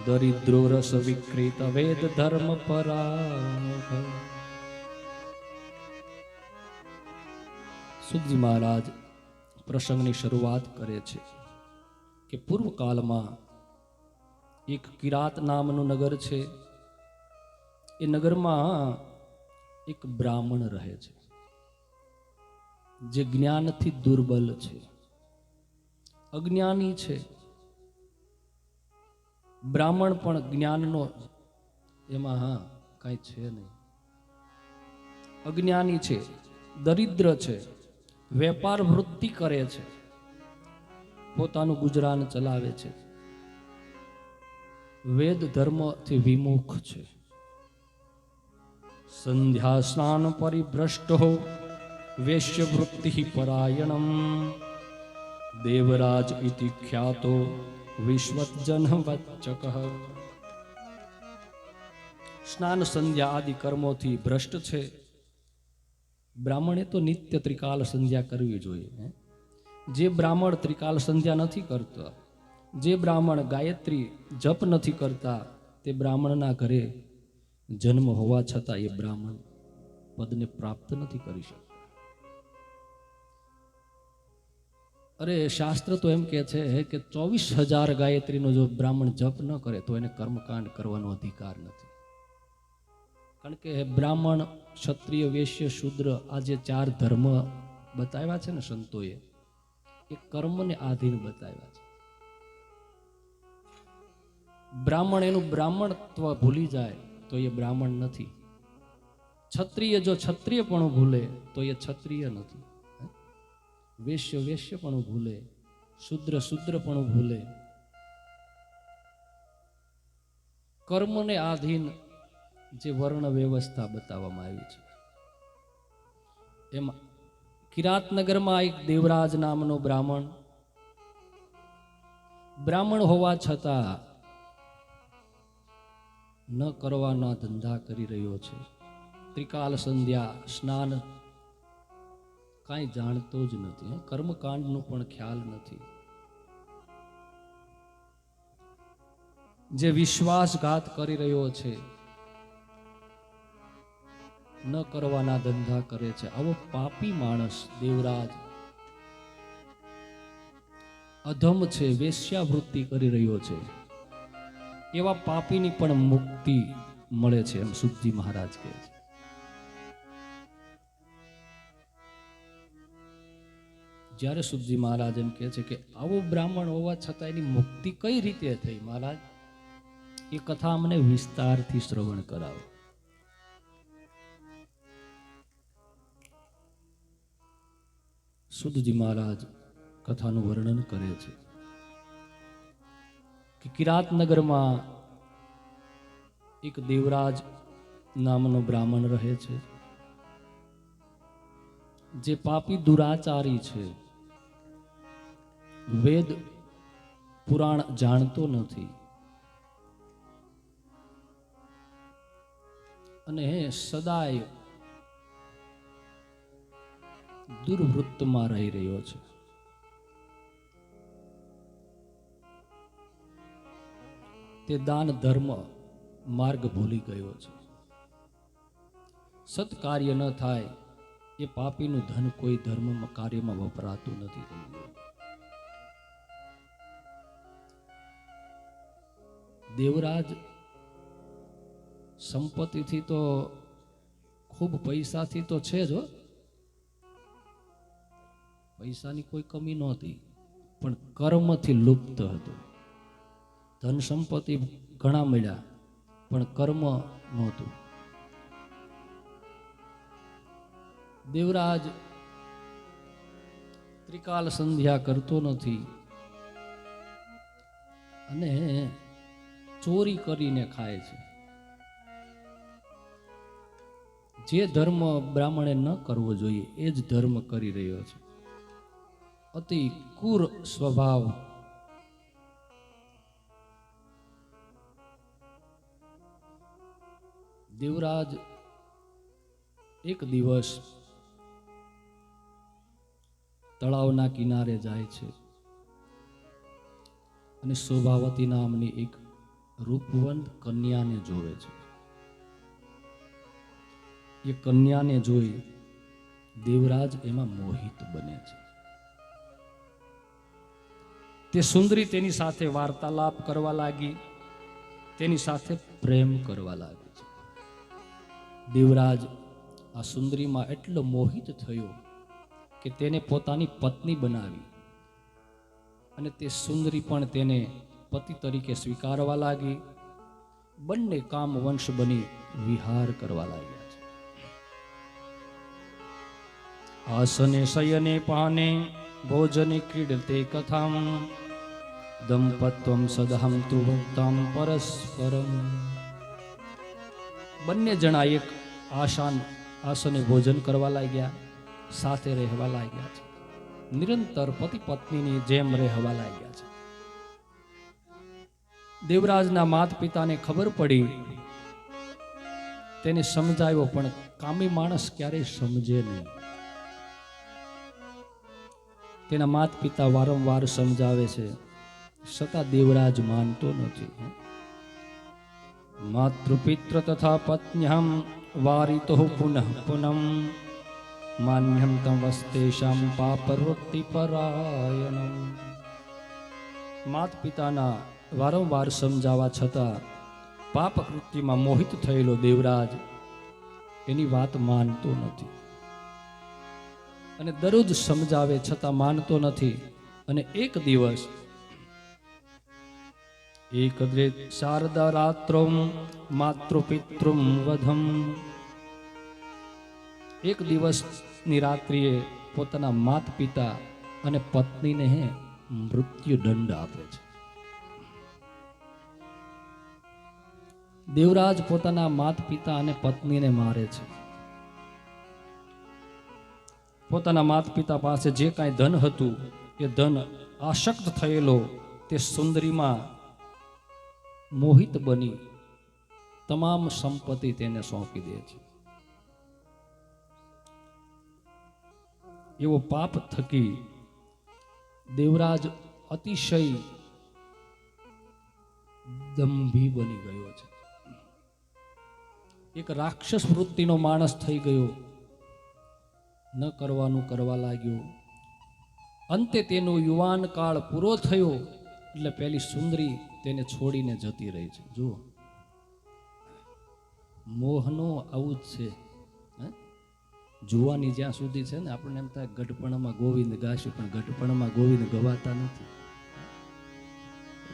દરિદ્રો રસ વિકૃત વેદ ધર્મ પરાગ. સુખજી મહારાજ પ્રસંગની શરૂઆત કરે છે કે પૂર્વકાળમાં એક કિરાત નામનું નગર છે. એ નગરમાં એક બ્રાહ્મણ રહે છે જે જ્ઞાનથી દુર્બલ છે, અજ્ઞાની છે. બ્રાહ્મણ પણ જ્ઞાનનો એમાં કાંઈ છે નહીં. અજ્ઞાની છે, દરિદ્ર છે, વેપાર વૃત્તિ કરે છે, પોતાનું ગુજરાન ચલાવે છે, વેદ ધર્મથી વિમુખ છે. સંધ્યા સ્નાન પરિભ્રષ્ટો વેશ્યવૃત્તિ પરાયણમ દેવરાજ ઇતિ ખ્યાતો વિશ્વજન વચ્ચક. સ્નાન સંધ્યા આદિ કર્મોથી ભ્રષ્ટ છે. બ્રાહ્મણે તો નિત્ય ત્રિકાલ સંધ્યા કરવી જોઈએ. જે બ્રાહ્મણ ત્રિકાલ સંધ્યા નથી કરતા, જે બ્રાહ્મણ ગાયત્રી જપ નથી કરતા, તે બ્રાહ્મણના ઘરે જન્મ હોવા છતાં એ બ્રાહ્મણ પદને પ્રાપ્ત નથી કરી શકતા. અરે શાસ્ત્ર તો એમ કહે છે કે 24,000 ગાયત્રીનો જો બ્રાહ્મણ જપ ન કરે તો એને કર્મકાંડ કરવાનો અધિકાર નથી. કારણ કે બ્રાહ્મણ, ક્ષત્રિય, વૈશ્ય, શૂદ્ર, આ જે 4 ધર્મ બતાવ્યા છે ને સંતોએ, એ કર્મને આધીન બતાવ્યા છે. બ્રાહ્મણ એનું બ્રાહ્મણત્વ ભૂલી જાય તો એ બ્રાહ્મણ નથી. ક્ષત્રિય જો ક્ષત્રિયપણું ભૂલે તો એ ક્ષત્રિય નથી. વૈશ્ય વૈશ્યપણું ભૂલે, શૂદ્ર શૂદ્રપણું ભૂલે. કર્મને આધીન જે વર્ણ વ્યવસ્થા બતાવવામાં આવી છે એમાં કિરાતનગરમાં એક દેવરાજ નામનો બ્રાહ્મણ હોવા છતાં ન કરવાના ધંધા કરી રહ્યો છે. ત્રિકાલ સંધ્યા, સ્નાન કાંઈ જાણતો જ નથી. કર્મકાંડનો પણ ખ્યાલ નથી. જે વિશ્વાસઘાત કરી રહ્યો છે, ન કરવાના ધંધા કરે છે, આવો પાપી માણસ દેવરાજ અધમ છે, વેશ્યાવૃત્તિ કરી રહ્યો છે, એવા પાપીની પણ મુક્તિ મળે છે, એમ સુખજી મહારાજ કહે છે. જ્યારે સુખજી મહારાજ એમ કહે છે કે આવો બ્રાહ્મણ હોવા છતાં એની મુક્તિ કઈ રીતે થઈ મહારાજ, એ કથા અમને વિસ્તારથી શ્રવણ કરાવો. સુખજી મહારાજ કથાનું વર્ણન કરે છે કે કિરાતનગરમાં એક દેવરાજ નામનો બ્રાહ્મણ રહે છે, જે પાપી દુરાચારી છે, વેદ પુરાણ જાણતો નથી અને સદાય દુર્વૃત્તમાં રહી રહ્યો છે. તે દાન ધર્મ માર્ગ ભૂલી ગયો છે. સત્કાર્ય ન થાય એ પાપીનું ધન કોઈ ધર્મ કાર્યમાં વપરાતું નથી. દેવરાજ સંપત્તિથી તો ખૂબ પૈસાથી તો છે જ હો, પૈસાની કોઈ કમી નહોતી, પણ કર્મથી લુપ્ત હતું. ધન સંપત્તિ ઘણા મળ્યા પણ કર્મ નહોતું. દેવરાજ ત્રિકાલ સંધ્યા કરતો નથી અને ચોરી કરીને ખાય છે. જે ધર્મ બ્રાહ્મણે ન કરવો જોઈએ એ જ ધર્મ કરી રહ્યો છે. અતિ ક્રૂર સ્વભાવ. દેવરાજ એક દિવસ તળાવના કિનારે જાય છે અને શોભાવતી નામની એક રૂપવંત કન્યાને જોવે છે. એ કન્યાને જોઈ દેવરાજ એમાં મોહિત બને છે. તે સુંદરી તેની સાથે વાર્તાલાપ કરવા લાગી, તેની સાથે પ્રેમ કરવા લાગી છે. દેવરાજ આ સુંદરીમાં એટલો મોહિત થયો કે તેને પોતાની પત્ની બનાવી અને તે સુંદરી પણ તેને પતિ તરીકે સ્વીકારવા લાગી. બંને કામ વંશ બની વિહાર કરવા લાગ્યા છે. આસને શયને પાને ભોજને ક્રીડતે કથામ દંપત્વમ સદહમ તુ ભક્તામ પરસ્પરમ. બંને જણા એક આસને ભોજન કરવા લાગ્યા, સાથે રહેવા લાગ્યા છે. નિરંતર પતિ પત્નીની જેમ રહેવા લાગ્યા છે. દેવરાજના માતા પિતાને ખબર પડી, તેને સમજાવ્યો પણ કામી માણસ ક્યારેય સમજે નહીં. તેના માતા પિતા વારંવાર સમજાવે છે છતાં દેવરાજ માનતો નથી. માતૃપિત્ર તથા પત્ન્યહમ વારિતો પુનઃ પુનમ માન્યમ તમ વસ્તેશામ પાપવૃત્તિ પરાયણમ. માતા પિતાના વારંવાર સમજાવવા છતાં પાપ કૃત્યમાં મોહિત થયેલો દેવરાજ એની વાત માનતો નથી અને દરરોજ સમજાવે છતાં માનતો નથી. અને એક દિવસ એકદ્રે શારદા રાત્રોમ માતૃપિતૃમ વધમ. એક દિવસની રાત્રિએ પોતાના માતા પિતા અને પત્નીને મૃત્યુ દંડ આપે છે. દેવરાજ પોતાના માતા પિતા અને પત્નીને મારે છે. પોતાના માતા પિતા પાસે જે કાંઈ ધન હતું એ ધન આસક્ત થયેલો તે સુંદરીમાં મોહિત બની તમામ સંપત્તિ તેને સોંપી દે છે. એવો પાપ થકી દેવરાજ અતિશય દંભી બની ગયો છે. એક રાક્ષસ વૃત્તિનો માણસ થઈ ગયો. ન કરવાનું કરવા લાગ્યો. અંતે તેનો યુવાન કાળ પૂરો થયો એટલે પેલી સુંદરી તેને છોડીને જતી રહી છે. જુઓ, મોહનો આવું જ છે. જુવાની જ્યાં સુધી છે ને આપણને એમ થાય ગઢપણમાં ગોવિંદ ગાશે, પણ ગઢપણમાં ગોવિંદ ગવાતા નથી.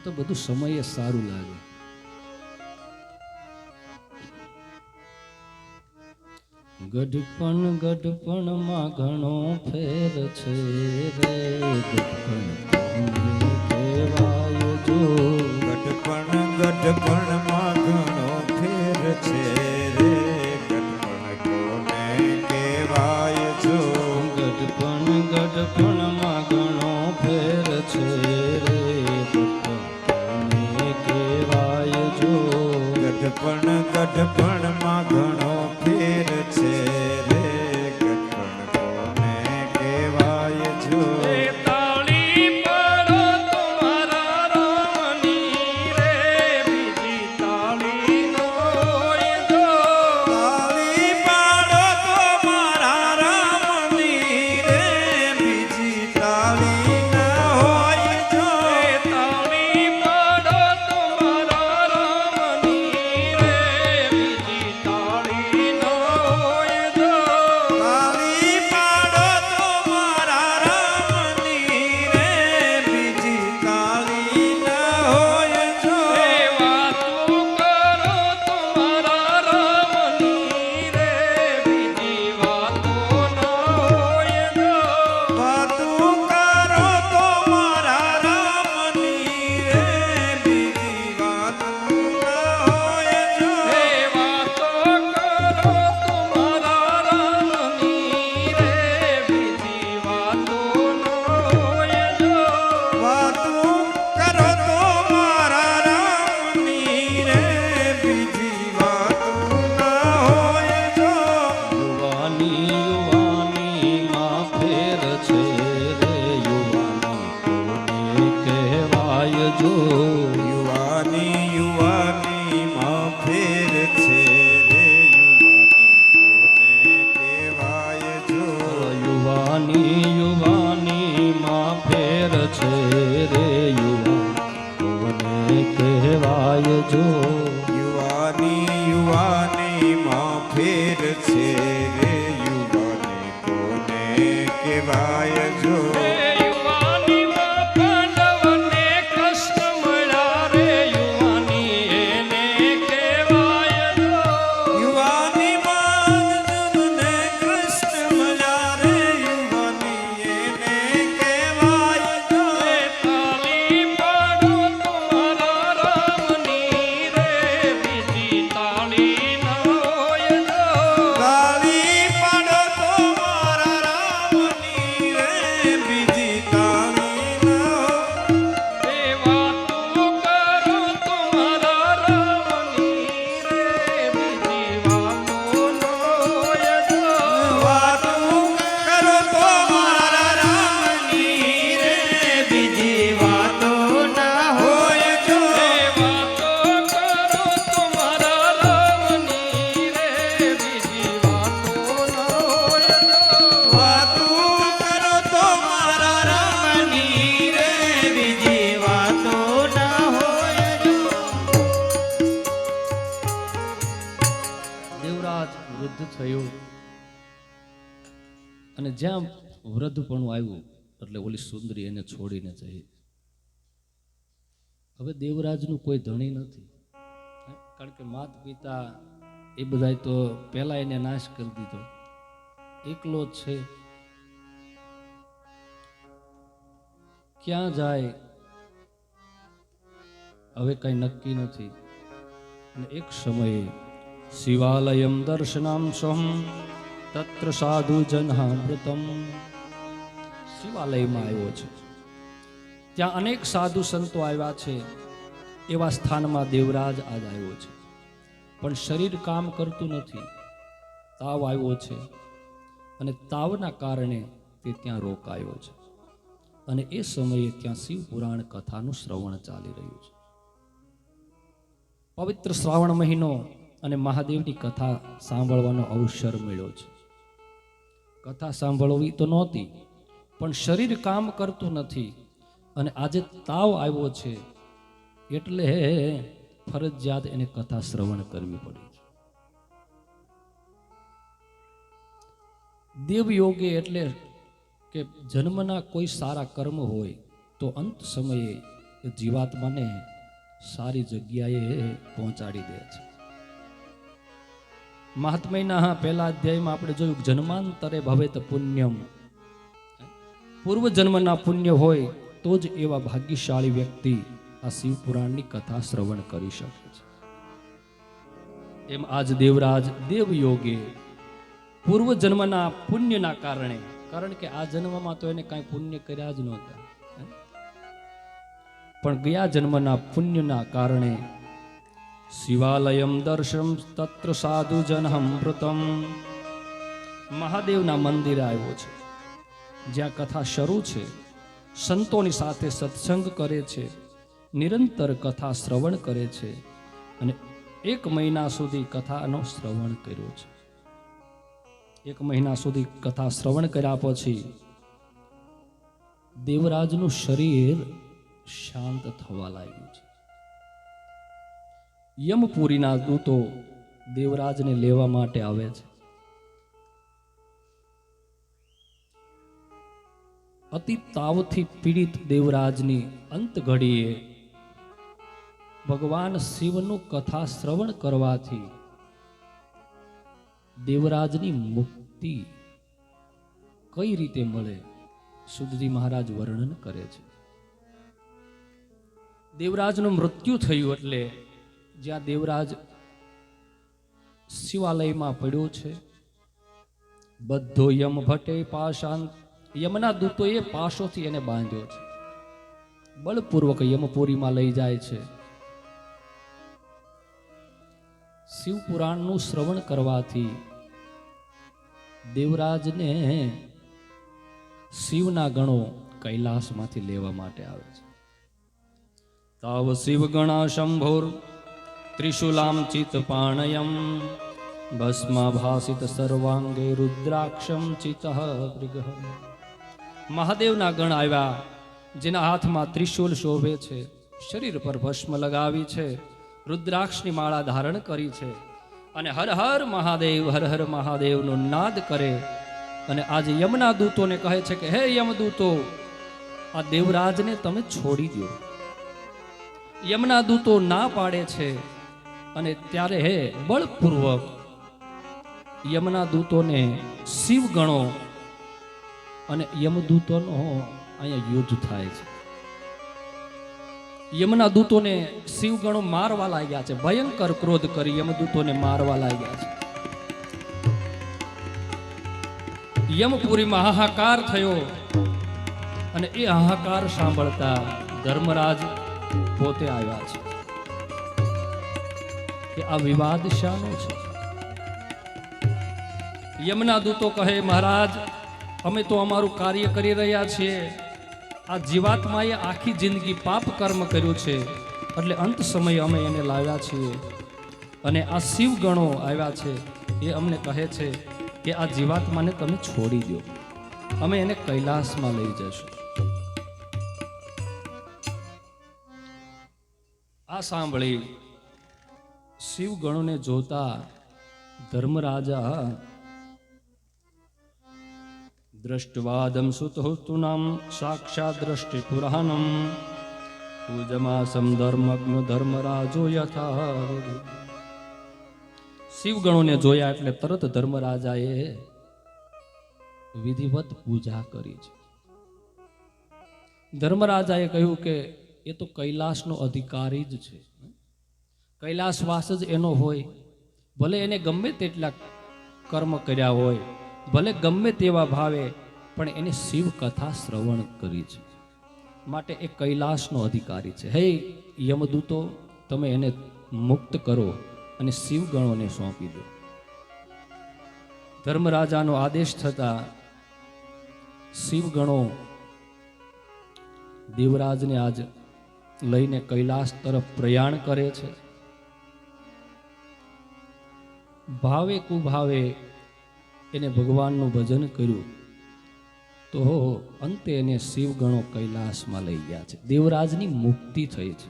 તો બધું સમયે સારું લાગે. ગઢપણમાં ઘણો ફેર છે રે, ગઢપણ કહેવાય જો. ગઢપણમાં ઘણો ફેર છે રે, ગઢપણ કોને કહેવાય જો. ગઢપણમાં ઘણો ફેર છે રે, ગઢપણ કહેવાય જો. ગઢપણમાં ઘણો ફેર છે રે, ગઢપણ કોને કહેવાય જો. તાળી પાડો તમારા રામની રે, બીજી તાળી નો હોય જો. તાળી પાડો તો મારા રામની રે, બીજી તાળી ન હોય જો. તાળી પાડો તમારા કહેવાય જો. યુવાની માં ફેર છે રે યુવાની કોને કહેવાય જો. યુવાનીમાં પાંડવને કૃષ્ણ મળ્યા રે યુવાની એને કહેવાય જો. યુવાની માં અર્જુનને કૃષ્ણ મળ્યા રે યુવાની એને કહેવાય જો. તાળી પાડો તમારા રામની રે બીજી તાળી ન હોય જો. તાળી પાડો તો મારા રામની રે બીજી તાળી ન એ વાતો કરો તમારા રામની રે બીજી વાતો ન હોય જો. વાતો કરો તો મારા રામની રે બીજી વાતો ના હોય જો. એ વાતો કરો તમારા રામની રે બીજી વાતો ન હોય જો. વાતો કરો તો મારા રામની રે બીજી વાતો ના હોય જો. દેવરાજ વૃદ્ધ થયો અને જ્યાં વૃદ્ધપણું આવ્યું એટલે ઓલી સુંદરી એને છોડીને જઈ. હવે દેવરાજનું કોઈ ધણી નથી, કારણ કે માતા પિતા એ બધાય તો પહેલા એને નાશ કરી દીધો, એકલો જ છે. ક્યાં જાય હવે કઈ નક્કી નથી. અને એક સમયે શિવાલયમ દર્શનામ સોહમ તત્ર સાધુ જનામૃતમ. શિવાલયમાં આવ્યો છે, ત્યાં અનેક સાધુ સંતો આવ્યા છે, એવા સ્થાનમાં દેવરાજ આજ આવ્યો છે. પણ શરીર કામ કરતું નથી, તાવ આવ્યો છે અને તાવના કારણે તે ત્યાં રોકાયો છે. અને એ સમયે ત્યાં શિવ પુરાણ કથાનું શ્રવણ ચાલી રહ્યું છે. પવિત્ર શ્રાવણ મહિનો અને મહાદેવની કથા સાંભળવાનો અવસર મળ્યો છે. કથા સાંભળવી તો નહોતી, પણ શરીર કામ કરતું નથી અને આજે તાવ આવ્યો છે એટલે ફરજિયાત એને કથા શ્રવણ કરવી પડી છે. દેવયોગે એટલે કે જન્મના કોઈ સારા કર્મ હોય તો અંત સમયે જીવાત્માને સારી જગ્યાએ પહોંચાડી દે છે. મહાત્મ્યના પહેલા અધ્યાયમાં આપણે જોયું જન્માંતરે ભવેત પુણ્યમ. પૂર્વ જન્મના પુણ્ય હોય તો જ એવા ભાગ્યશાળી વ્યક્તિ આ શિવ પુરાણની કથા શ્રવણ કરી શકે છે. એમ આજ દેવરાજ દેવયોગે પૂર્વ જન્મના પુણ્યના કારણે, કારણ કે આ જન્મમાં તો એને કાંઈ પુણ્ય કર્યા જ નહોતા, પણ ગયા જન્મના પુણ્યના કારણે શિવાલયમ દર્શન તત્ર સાધુ જનમૃતમ. મહાદેવના મંદિરે આવ્યો છે, જ્યાં કથા શરૂ છે, સંતોની સાથે સત્સંગ કરે છે, નિરંતર કથા શ્રવણ કરે છે અને 1 મહિના સુધી કથાનો શ્રવણ કર્યો છે. 1 મહિના સુધી કથા શ્રવણ કર્યા પછી દેવરાજનું શરીર શાંત થવા લાગ્યું છે. યમપુરીના દૂતો દેવરાજને લેવા માટે આવે છે. અતિ તાવથી પીડિત દેવરાજની અંત ઘડીએ ભગવાન શિવનું કથા શ્રવણ કરવાથી દેવરાજની મુક્તિ કઈ રીતે મળે સુધજી મહારાજ વર્ણન કરે છે. દેવરાજનું મૃત્યુ થયું એટલે જ્યાં દેવરાજ શિવાલયમાં પડ્યો છે, બધો યમ ભટ્ટે પાશાંત, યમના દૂતોએ પાશોથી એને બાંધ્યો છે, બળપૂર્વક યમપુરીમાં લઈ જાય છે. શિવ પુરાણનું શ્રવણ કરવાથી દેવરાજને શિવના ગણો કૈલાસમાંથી લેવા માટે આવે છે. તાવ શિવ ગણા શંભોર ત્રિશુલામ ચિત પાણયમ ભસ્માભાસિત સર્વાંગે રુદ્રાક્ષમ ચિત મૃગ. મહાદેવના ગણ આવ્યા, જેના હાથમાં ત્રિશુલ શોભે છે, શરીર પર ભસ્મ લગાવી છે, રુદ્રાક્ષની માળા ધારણ કરી છે અને હર હર મહાદેવનો નાદ કરે અને આજે યમના દૂતોને કહે છે કે હે યમદૂતો, આ દેવરાજને તમે છોડી દો. યમના દૂતો ના પાડે છે અને ત્યારે હે બળપૂર્વક યમના દૂતોને શિવ ગણો અને યમદૂતોનો અહીંયા યુદ્ધ થાય છે. યમના દૂતોને શિવ ગણો મારવા લાગ્યા છે, ભયંકર ક્રોધ કરી યમદૂતોને મારવા લાગ્યા છે. યમપુરીમાં હાહાકાર થયો અને એ હાહાકાર સાંભળતા ધર્મરાજ પોતે આવ્યા છે કે આ વિવાદ શાનો છે. યમના દૂતો કહે, મહારાજ, અમે તો અમારું કાર્ય કરી રહ્યા છીએ. આ જીવાત્માએ આખી જિંદગી પાપ કર્મ કર્યું છે, એટલે અંત સમયે અમે એને લાવ્યા છીએ અને આ શિવ ગણો આવ્યા છે. એ અમને કહે છે કે આ જીવાત્માને તમે છોડી દો, અમે એને કૈલાસમાં લઈ જશું. આ સાંભળી શિવ ગણોને જોતા ધર્મરાજા દ્રષ્ટવાદમ સુતહુતુનામ સાક્ષાત દ્રષ્ટિ પુરાણમ પૂજમાસમ ધર્મજ્ઞ ધર્મરાજો યથા. શિવગણોને જોયા એટલે તરત ધર્મરાજાએ વિધિવત પૂજા કરી છે. ધર્મરાજાએ કહ્યું કે એ તો કૈલાસનો અધિકારી જ છે, કૈલાસવાસ જ એનો હોય. ભલે એને ગમે તેટલા કર્મ કર્યા હોય, ભલે ગમે તેવા ભાવે, પણ એને શિવ કથા શ્રવણ કરી છે, માટે એ કૈલાસનો અધિકારી છે. હે યમદૂતો, તમે એને મુક્ત કરો અને શિવગણોને સોંપી દો. ધર્મરાજાનો આદેશ થતા શિવગણો દેવરાજને આજ લઈને કૈલાસ તરફ પ્રયાણ કરે છે. ભાવે કુભાવે એને ભગવાનનું ભજન કર્યું તો અંતે એને શિવગણો કૈલાસમાં લઈ ગયા છે. દેવરાજની મુક્તિ થઈ છે.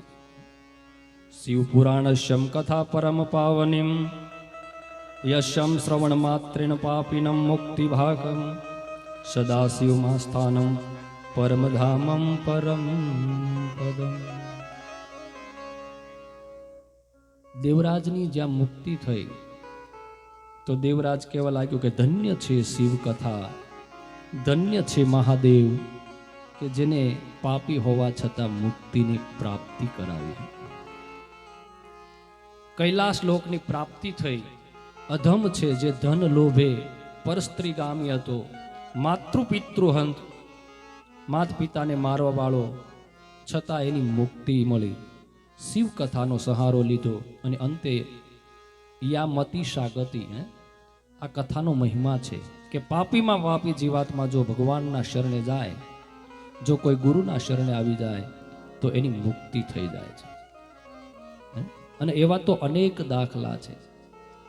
શિવ પુરાણશ્યમ કથા પરમ પાવનીમ યશમ શ્રવણ માત્રેણ પાપિનમ મુક્તિ ભાગમ સદાશિવમાં સ્થાનમ પરમધામમ પરમ પદમ. દેવરાજની જ્યાં મુક્તિ થઈ તો દેવરાજ કહેવા લાગ્યો કે ધન્ય છે શિવ કથા, ધન્ય છે મહાદેવ કે જેને પાપી હોવા છતાં મુક્તિની પ્રાપ્તિ કરાવી. કૈલાસ લોકની પ્રાપ્તિ થઈ. અધમ છે જે ધન લોભે પરસ્ત્રીગામી હતો, માતૃપિતૃહંત, માત પિતાને મારવા વાળો, છતાં એની મુક્તિ મળી. શિવ કથાનો સહારો લીધો અને અંતે યા મતીષા ગતિ. આ કથાનો મહિમા છે કે પાપીમાં પાપી જીવાત્મા જો ભગવાનના શરણે જાય, જો કોઈ ગુરુના શરણે આવી જાય તો એની મુક્તિ થઈ જાય છે. અને એવા તો અનેક દાખલા છે.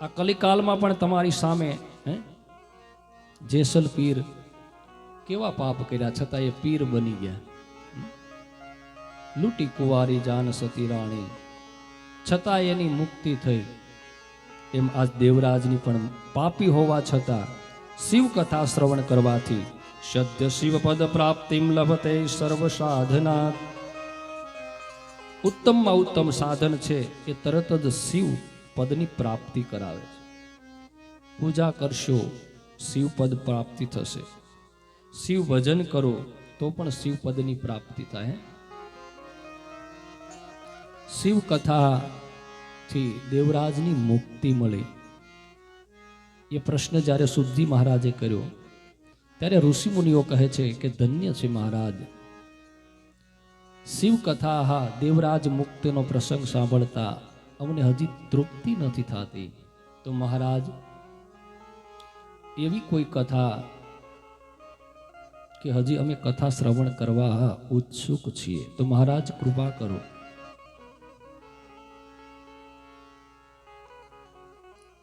આ કલિકાલમાં પણ તમારી સામે જેસલ પીર કેવા પાપ કર્યા છતાં એ પીર બની ગયા. લૂંટી કુંવારી જાન સતી રાણી, છતાં એની મુક્તિ થઈ. એમ આજ દેવરાજની પણ પાપી હોવા છતાં શિવ કથા શ્રવણ કરવાથી સત્ય શિવ પદ પ્રાપ્તિમ લભતે સર્વ સાધના. ઉત્તમમાં ઉત્તમ સાધન છે એ તરત જ શિવ પદની પ્રાપ્તિ કરાવે છે. પૂજા કરશો શિવ પદ પ્રાપ્તિ થશે, શિવ ભજન કરો તો પણ શિવ પદની પ્રાપ્તિ થાય. શિવ કથાથી દેવરાજની મુક્તિ મળી. એ પ્રશ્ન જ્યારે સુદ્ધી મહારાજે કર્યો ત્યારે ઋષિ મુનિઓ કહે છે કે ધન્ય છે મહારાજ, શિવ કથા. હા, દેવરાજ મુક્તિનો પ્રસંગ સાંભળતા અમને હજી તૃપ્તિ નથી થતી, તો મહારાજ એવી કોઈ કથા કે હજી અમે કથા શ્રવણ કરવા ઉત્સુક છીએ, તો મહારાજ કૃપા કરો.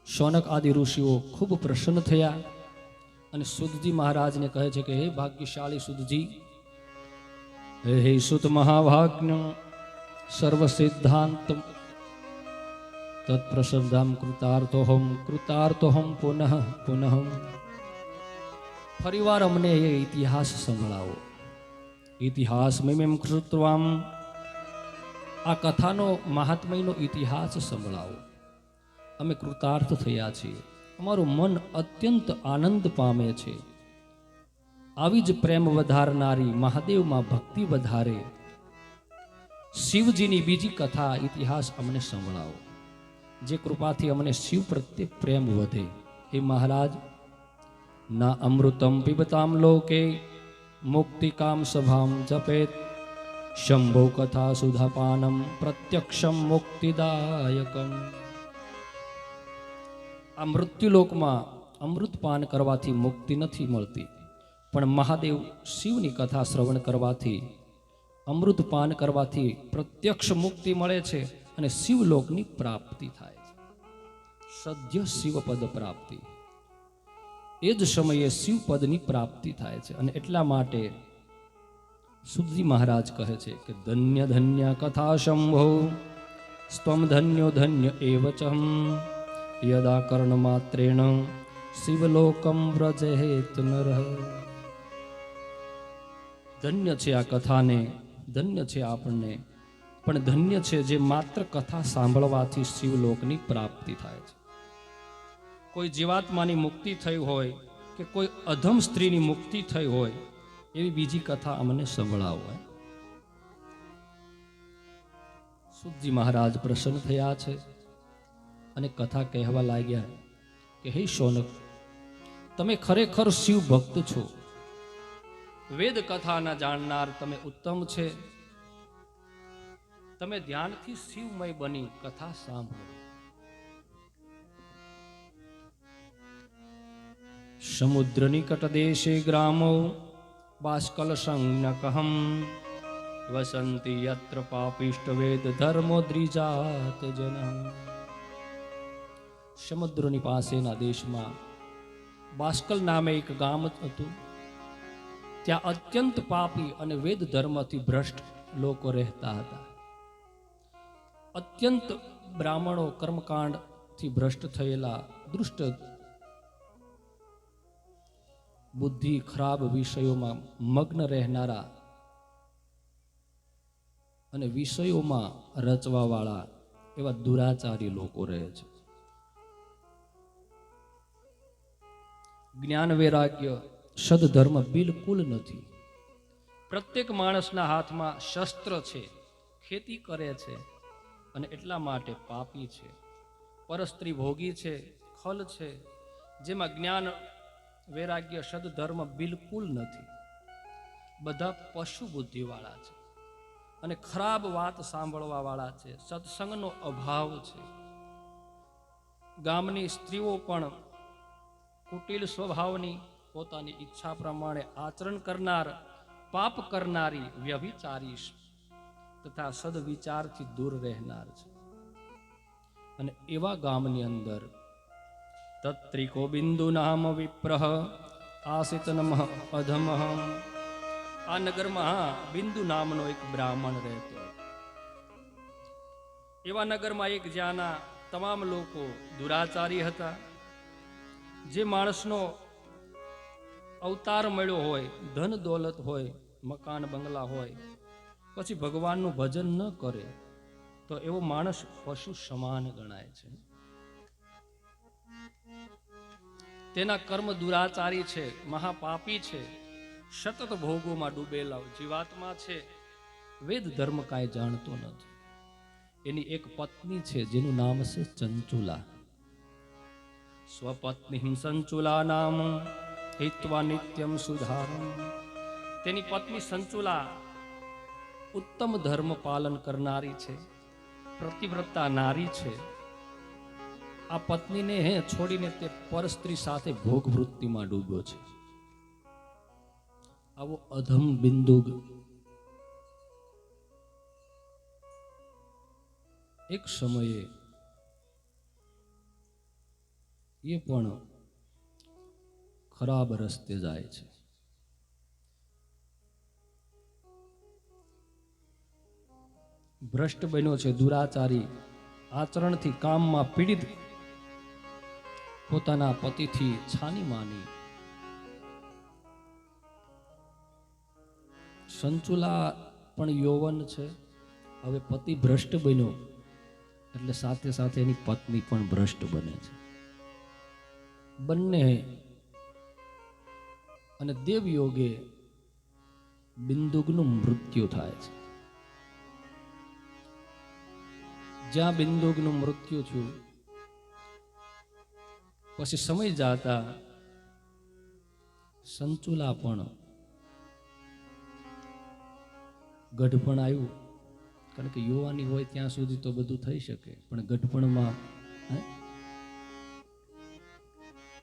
શૌનક આદિ ઋષિઓ ખૂબ પ્રસન્ન થયા અને સુતજી મહારાજને કહે છે કે હે ભાગ્યશાળી સુતજી, હે સુત મહાભાગ્ય, સર્વસિદ્ધાંત તત્પ્રસદ્ધામ કૃતાર્થોહમ પુનઃ પુનઃ. ફરીવાર અમને એ ઇતિહાસ સંભળાવો. ઇતિહાસ મેં કૃત્વામ, આ કથાનો મહાત્મયનો ઇતિહાસ સંભળાવો. અમે કૃતાર્થ થયા છીએ, અમારું મન અત્યંત આનંદ પામે છે. આવી જ પ્રેમ વધારનારી, મહાદેવમાં ભક્તિ વધારે શિવજીની બીજી કથા ઇતિહાસ અમને સંભળાવો, જે કૃપાથી અમને શિવ પ્રત્યે પ્રેમ વધે. હે મહારાજ, ના અમૃતમ પિબતામ લોકે મુક્તિકામ સભામ જપેત શંભો કથા સુધાપાનમ પ્રત્યક્ષમ મુક્તિદાયકમ. આ મૃત્યુલોકમાં અમૃતપાન કરવાથી મુક્તિ નથી મળતી, પણ મહાદેવ શિવની કથા શ્રવણ કરવાથી, અમૃતપાન કરવાથી પ્રત્યક્ષ મુક્તિ મળે છે અને શિવલોકની પ્રાપ્તિ થાય છે. સદ્ય શિવપદ પ્રાપ્તિ, એ જ સમયે શિવપદની પ્રાપ્તિ થાય છે. અને એટલા માટે સુરજી મહારાજ કહે છે કે ધન્ય ધન્ય કથા શંભો સ્ત્વમ ધન્યો ધન્ય એવ ચહમ યદા કર્ણ માત્રેણ શિવલોકમ વ્રજેત નરઃ. ધન્ય છે આ કથાને, ધન્ય છે આપણને, પણ ધન્ય છે જે માત્ર કથા સાંભળવાથી શિવલોકની પ્રાપ્તિ થાય છે. કોઈ જીવાત્માની મુક્તિ થઈ હોય કે કોઈ અધમ સ્ત્રીની મુક્તિ થઈ હોય, એવી બીજી કથા અમને સંભળાવો. સુતજી મહારાજ પ્રસન્ન થયા છે અને કથા કહેવા લાગ્યા કે હે શૌનક, તમે ખરેખર શિવ ભક્ત છો, વેદ કથાના જાણનાર તમે ઉત્તમ છે. તમે ધ્યાનથી શિવમય બની કથા સાંભળો. સમુદ્ર નિકટ દેશે ગ્રામો બાષ્કલ સંજ્ઞકહમ વસંતિ યત્ર પાપિષ્ટ વેદ ધર્મો દ્રિજાત જન. સમુદ્રની પાસેના દેશમાં બાષ્કલ નામે એક ગામ હતું. ત્યાં અત્યંત પાપી અને વેદ ધર્મથી ભ્રષ્ટ લોકો રહેતા હતા. અત્યંત બ્રાહ્મણો કર્મકાંડથી ભ્રષ્ટ થયેલા, દુષ્ટ બુદ્ધિ, ખરાબ વિષયોમાં મગ્ન રહેનારા અને વિષયોમાં રચવાવાળા એવા દુરાચારી લોકો રહે છે. જ્ઞાન વૈરાગ્ય સદધર્મ બિલકુલ નથી. પ્રત્યેક માણસના હાથમાં શસ્ત્ર છે, ખેતી કરે છે અને એટલા માટે પાપી છે. પરસ્ત્રી ભોગી છે, ખલ છે, જેમાં જ્ઞાન વૈરાગ્ય સદધર્મ બિલકુલ નથી. બધા પશુ બુદ્ધિવાળા છે અને ખરાબ વાત સાંભળવા વાળા છે. સત્સંગનો અભાવ છે. ગામની સ્ત્રીઓ પણ કુટિલ સ્વભાવની, પોતાની ઈચ્છા પ્રમાણે આચરણ કરનાર, પાપ કરનારી, વ્યભિચારી તથા સદવિચારથી દૂર રહેનાર છે. અને એવા ગામની અંદર તત્રિકો બિંદુ નામ વિપ્રહ આસિત નમઃ અધમઃ. આ નગરમાં બિંદુ નામનો એક બ્રાહ્મણ રહેતો. એવા નગરમાં એક જ્યાંના તમામ લોકો દુરાચારી હતા. જે માણસનો અવતાર મળ્યો હોય, ધન દોલત હોય, મકાન બંગલા હોય, પછી ભગવાનનું ભજન ન કરે તો એવો માણસ પશુ સમાન ગણાય છે. તેના કર્મ દુરાચારી છે, મહાપાપી છે, સતત ભોગોમાં ડૂબેલા જીવાત્મા છે. વેદ ધર્મ કાંઈ જાણતો નથી. એની એક પત્ની છે જેનું નામ છે ચંચુલા. સ્વપત્ની સંચુલા નામ હિત્વા નિત્યમ સુધારમ. તેની પત્ની સંચુલા ઉત્તમ ધર્મ પાલન કરનારી છે, પ્રતિવ્રતા નારી છે. આ પત્નીને છોડીને તે પરસ્ત્રી સાથે ભોગ વૃત્તિમાં ડૂબ્યો છે. આવો અધમ બિંદુગ એક સમયે એ પણ ખરાબ રસ્તે જાય છે. ભ્રષ્ટ બન્યો છે, દુરાચારી, આચરણથી કામમાં પીડિત, પોતાના પતિથી છાની માની. સંચુલા પણ યૌવન છે. હવે પતિ ભ્રષ્ટ બન્યો એટલે સાથે સાથે એની પત્ની પણ ભ્રષ્ટ બને છે. બંને અને દેવયોગે બિંદુકનું મૃત્યુ થાય છે. જ્યાં બિંદુકનું મૃત્યુ થયું પછી સમય જાતા સંચુલા પણ ગઢપણ આવ્યું. કારણ કે યુવાની હોય ત્યાં સુધી તો બધું થઈ શકે, પણ ગઢપણમાં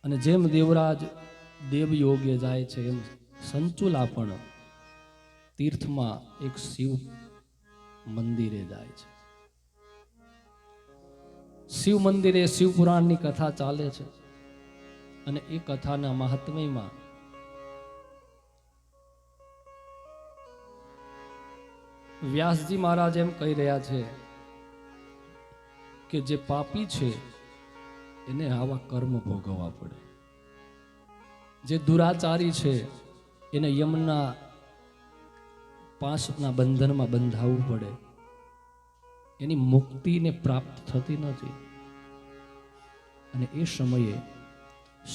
અને જેમ દેવરાજ દેવયોગે જાય છે એમ સંચુલા પણ તીર્થમાં એક શિવ મંદિરે જાય છે. શિવ મંદિરે શિવ પુરાણની કથા ચાલે છે અને એ કથાના મહાત્મ્યમાં વ્યાસજી મહારાજ એમ કહી રહ્યા છે કે જે પાપી છે એને આવા કર્મ ભોગવવા પડે, જે દુરાચારી છે એને યમના પાશના બંધનમાં બંધાવવું પડે, એની મુક્તિને પ્રાપ્ત થતી નથી. અને એ સમયે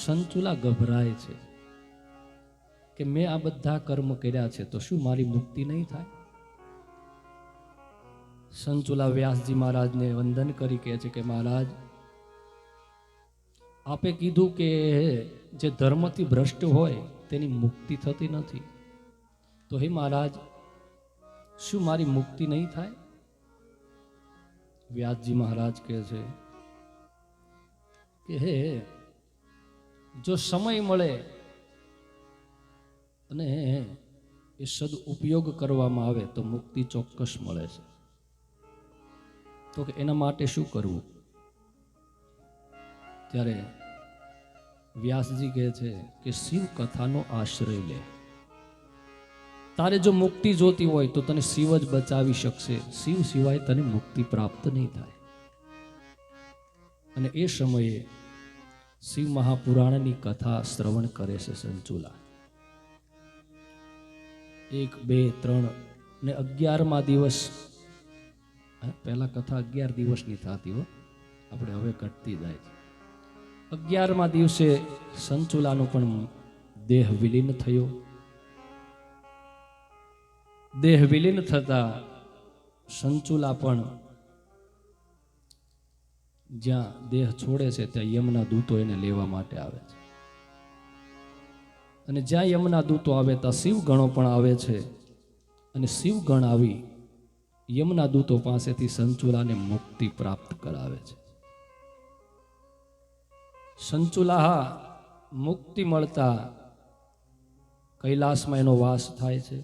સંચુલા ગભરાય છે કે મેં આ બધા કર્મ કર્યા છે તો શું મારી મુક્તિ નહીં થાય? સંચુલા વ્યાસજી મહારાજને વંદન કરી કહે છે કે મહારાજ, આપે કીધું કે જે ધર્મથી ભ્રષ્ટ હોય તેની મુક્તિ થતી નથી, તો હે મહારાજ શું મારી મુક્તિ નહીં થાય? વ્યાસજી મહારાજ કહે છે કે હે, જો સમય મળે અને એ સદઉપયોગ કરવામાં આવે તો મુક્તિ ચોક્કસ મળે છે. તો કે એના માટે શું કરવું? ત્યારે વ્યાસજી કહે છે કે શિવ કથાનો આશ્રય લે. તારે જો મુક્તિ જોતી હોય તો તને શિવ જ બચાવી શકશે, શિવ સિવાય તને મુક્તિ પ્રાપ્ત નહીં થાય. અને એ સમયે શિવ મહાપુરાણની કથા શ્રવણ કરે છે સંચુલા. 1, 2, 3 ને 11મા દિવસ, પહેલા કથા 11 દિવસની થતી હો, આપણે હવે ઘટતી જાય છે. 11મા દિવસે સંચુલાનો પણ દેહ વિલીન થયો. દેહ વિલીન થતા સંચુલા પણ જ્યાં દેહ છોડે છે ત્યાં યમના દૂતો એને લેવા માટે આવે છે. અને જ્યાં યમના દૂતો આવે ત્યાં શિવગણો પણ આવે છે. અને શિવગણ આવી યમના દૂતો પાસેથી સંચુલાને મુક્તિ પ્રાપ્ત કરાવે છે. સંચુલા મુક્તિ મળતા કૈલાસમાં એનો વાસ થાય છે.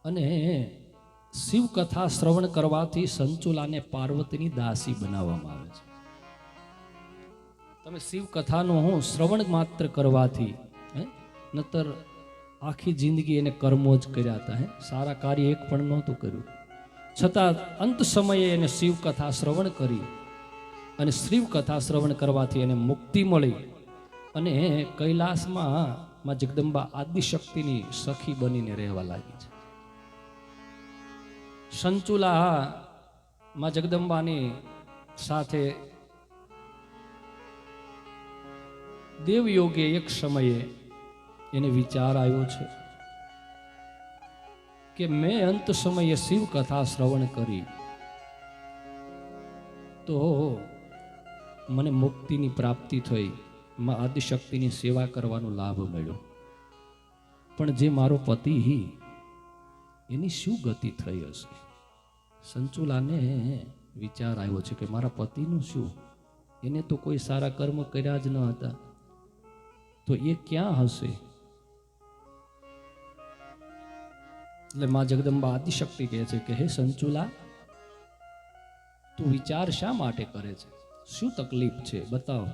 અને શિવ કથા શ્રવણ કરવાથી સંચુલાને પાર્વતીની દાસી બનાવવામાં આવે છે. તમે શિવ કથાનું શ્રવણ માત્ર કરવાથી, નતર આખી જિંદગી એને કર્મો જ કર્યા હતા, સારા કાર્ય એક પણ નહોતું કર્યું, છતાં અંત સમયે એને શિવ કથા શ્રવણ કરી અને શિવ કથા શ્રવણ કરવાથી એને મુક્તિ મળી અને કૈલાસમાં જગદંબા આદિશક્તિની સખી બનીને રહેવા લાગી છે. સંચુલા માં જગદંબાની સાથે દેવયોગે એક સમયે એને વિચાર આવ્યો છે કે મેં અંત સમયે શિવ કથા શ્રવણ કરી તો મને મુક્તિની પ્રાપ્તિ થઈ, માં આદિશક્તિની સેવા કરવાનો લાભ મળ્યો, પણ જે મારો પતિ એની શું ગતિ થઈ હશે? સંચુલાને વિચાર આવ્યો છે કે મારા પતિનું શું? એને તો કોઈ સારા કર્મ કર્યા જ ન હતા, તો એ ક્યાં હશે? એટલે માં જગદંબા આદિશક્તિ કહે છે કે હે સંચુલા, તું વિચાર શા માટે કરે છે? શું તકલીફ છે બતાવ.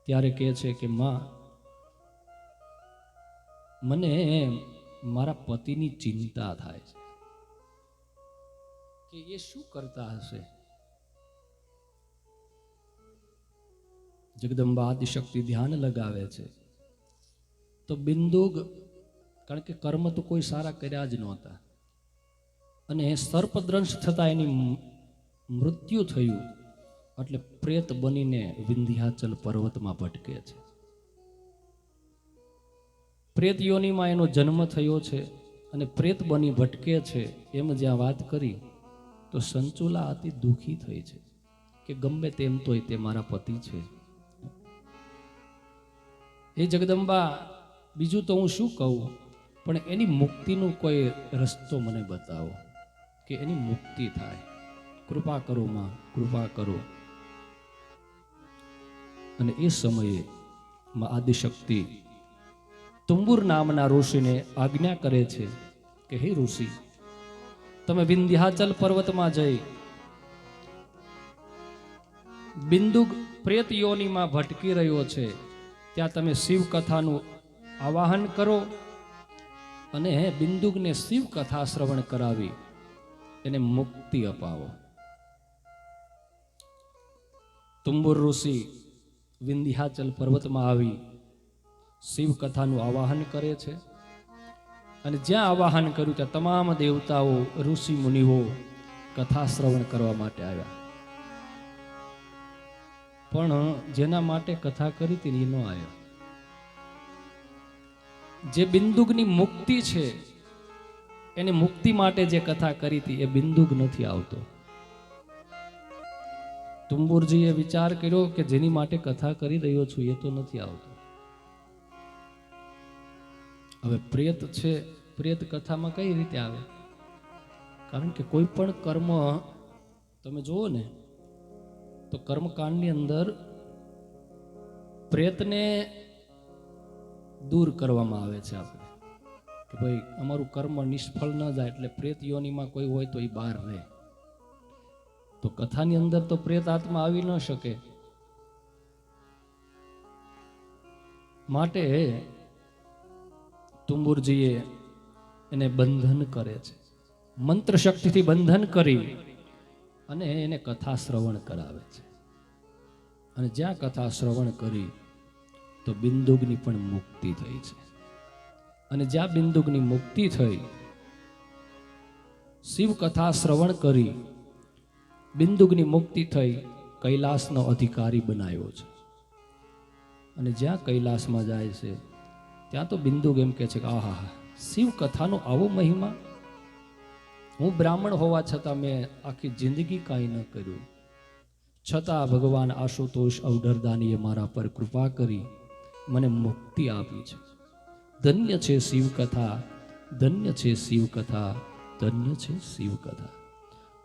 ત્યારે કહે છે કે માં, મને મારા પતિની ચિંતા થાય છે. કે એ શું કરતા હશે. જગદંબા આદિશક્તિ ધ્યાન લગાવે છે તો બિંદુક, કારણ કે કર્મ તો કોઈ સારા કર્યા જ નહોતા, અને સર્પદ્રંશ થતા એની મૃત્યુ થયું, એટલે પ્રેત બનીને વિંધ્યાચલ પર્વતમાં ભટકે છે. પ્રેત યોનિમાં એનો જન્મ થયો છે અને પ્રેત બની ભટકે છે. એમ જ્યાં વાત કરી તો સંચુલા અતિ દુઃખી થઈ છે કે ગમે તેમ તોય તે મારા પતિ છે. એ જગદંબા, બીજું તો હું શું કહું, પણ એની મુક્તિનું કોઈ રસ્તો મને બતાવો કે એની મુક્તિ થાય. કૃપા કરો માં, કૃપા કરો. અને એ સમયે માં આદિશક્તિ તુંબુર નામના ઋષિને આજ્ઞા કરે છે કે હે ઋષિ, તમે વિંધ્યાચલ પર્વતમાં જઈ બિંદુક પ્રેત યોનિમાં ભટકી રહ્યો છે, ત્યાં તમે શિવ કથાનું આવાહન કરો અને બિંદુકને શિવ કથા શ્રવણ કરાવી એને મુક્તિ અપાવો. તુંબુર ઋષિ વિંધ્યાચલ પર્વતમાં આવી શિવ કથાનું આવાહન કરે છે, અને જ્યાં આવાહન કર્યું ત્યાં તમામ દેવતાઓ, ઋષિ મુનિઓ કથા શ્રવણ કરવા માટે આવ્યા. પણ જેના માટે કથા કરી હતી એ ન આવ્યો. જે બિંદુકની મુક્તિ છે, એની મુક્તિ માટે જે કથા કરી હતી એ બિંદુક નથી આવતો. તુંબુરજીએ વિચાર કર્યો કે જેની માટે કથા કરી રહ્યો છું એ તો નથી આવતો. હવે પ્રેત છે, પ્રેત કથામાં કઈ રીતે આવે? કારણ કે કોઈ પણ કર્મ તમે જુઓ ને તો કર્મકાંડની અંદર પ્રેતને દૂર કરવામાં આવે છે. આપણે કે ભાઈ અમારું કર્મ નિષ્ફળ ન જાય, એટલે પ્રેત યોનિમાં કોઈ હોય તો એ બહાર રહે. તો કથાની અંદર તો પ્રેત આત્મા આવી ન શકે, માટે તુંબુરજીએ એને બંધન કરે છે. મંત્ર શક્તિથી બંધન કરી અને એને કથા શ્રવણ કરાવે છે. અને જ્યાં કથા શ્રવણ કરી તો બિંદુકની પણ મુક્તિ થઈ છે. અને જ્યાં બિંદુકની મુક્તિ થઈ, શિવ કથા શ્રવણ કરી બિંદુકની મુક્તિ થઈ, કૈલાસનો અધિકારી બનાવ્યો છે. અને જ્યાં કૈલાસમાં જાય છે ત્યાં તો બિંદુક એમ કહે છે કે આહા, શિવ કથાનો આવો મહિમા! હું બ્રાહ્મણ હોવા છતાં મેં આખી જિંદગી કાંઈ ન કર્યું, છતાં ભગવાન આશુતોષ અવઢરદાનીએ મારા પર કૃપા કરી મને મુક્તિ આપી છે. ધન્ય છે શિવ કથા, ધન્ય છે શિવ કથા, ધન્ય છે શિવ કથા.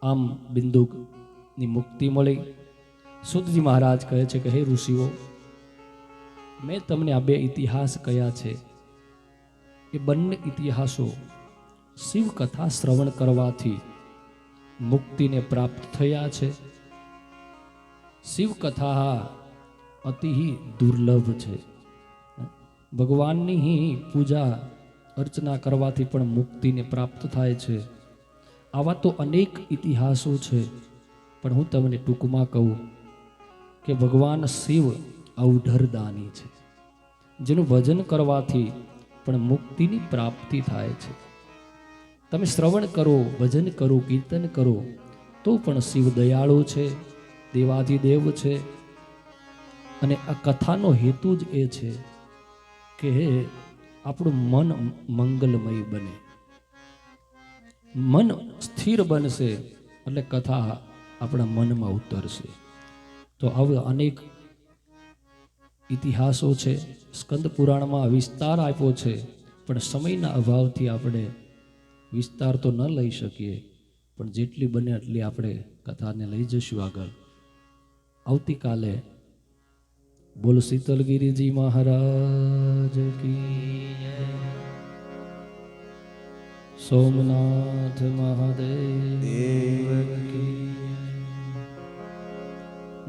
આમ બિંદુકની મુક્તિ મળી. સુતજી મહારાજ કહે છે કે હે ઋષિઓ, મેં તમને આ બે ઇતિહાસ કયા છે, એ બંને ઇતિહાસો શિવ કથા શ્રવણ કરવાથી મુક્તિને પ્રાપ્ત થયા છે. શિવ કથા અતિ દુર્લભ છે. ભગવાનની પૂજા અર્ચના કરવાથી પણ મુક્તિને પ્રાપ્ત થાય છે. આવા તો અનેક ઇતિહાસો છે, પણ હું તમને ટૂંકમાં કહું કે ભગવાન શિવ અવઢરદાની છે, જેનું ભજન કરવાથી પણ મુક્તિની પ્રાપ્તિ થાય છે. તમે શ્રવણ કરો, ભજન કરો, કીર્તન કરો તો પણ શિવ દયાળુ છે, દેવાધિદેવ છે. અને આ કથાનો હેતુ જ એ છે કે આપણું મન મંગલમય બને. મન સ્થિર બનશે એટલે કથા આપણા મનમાં ઉતરશે. તો આવા અનેક ઇતિહાસો છે. સ્કંદ પુરાણમાં વિસ્તાર આપ્યો છે, પણ સમયના અભાવથી આપણે વિસ્તાર તો ન લઈ શકીએ, પણ જેટલી બને એટલી આપણે કથાને લઈ જશું આગળ. આવતીકાલે બોલ શીતલગીરીજી મહારાજ કી જય, સોમનાથ મહાદેવ કી.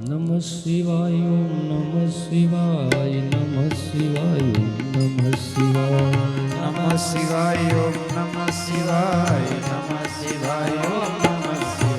નમઃ શિવાય, નમઃ શિવાય, નમઃ શિવાય, નમઃ શિવાય, નમઃ શિવાય, નમઃ શિવાય, નમઃ શિવાય, નમઃ શિવાય.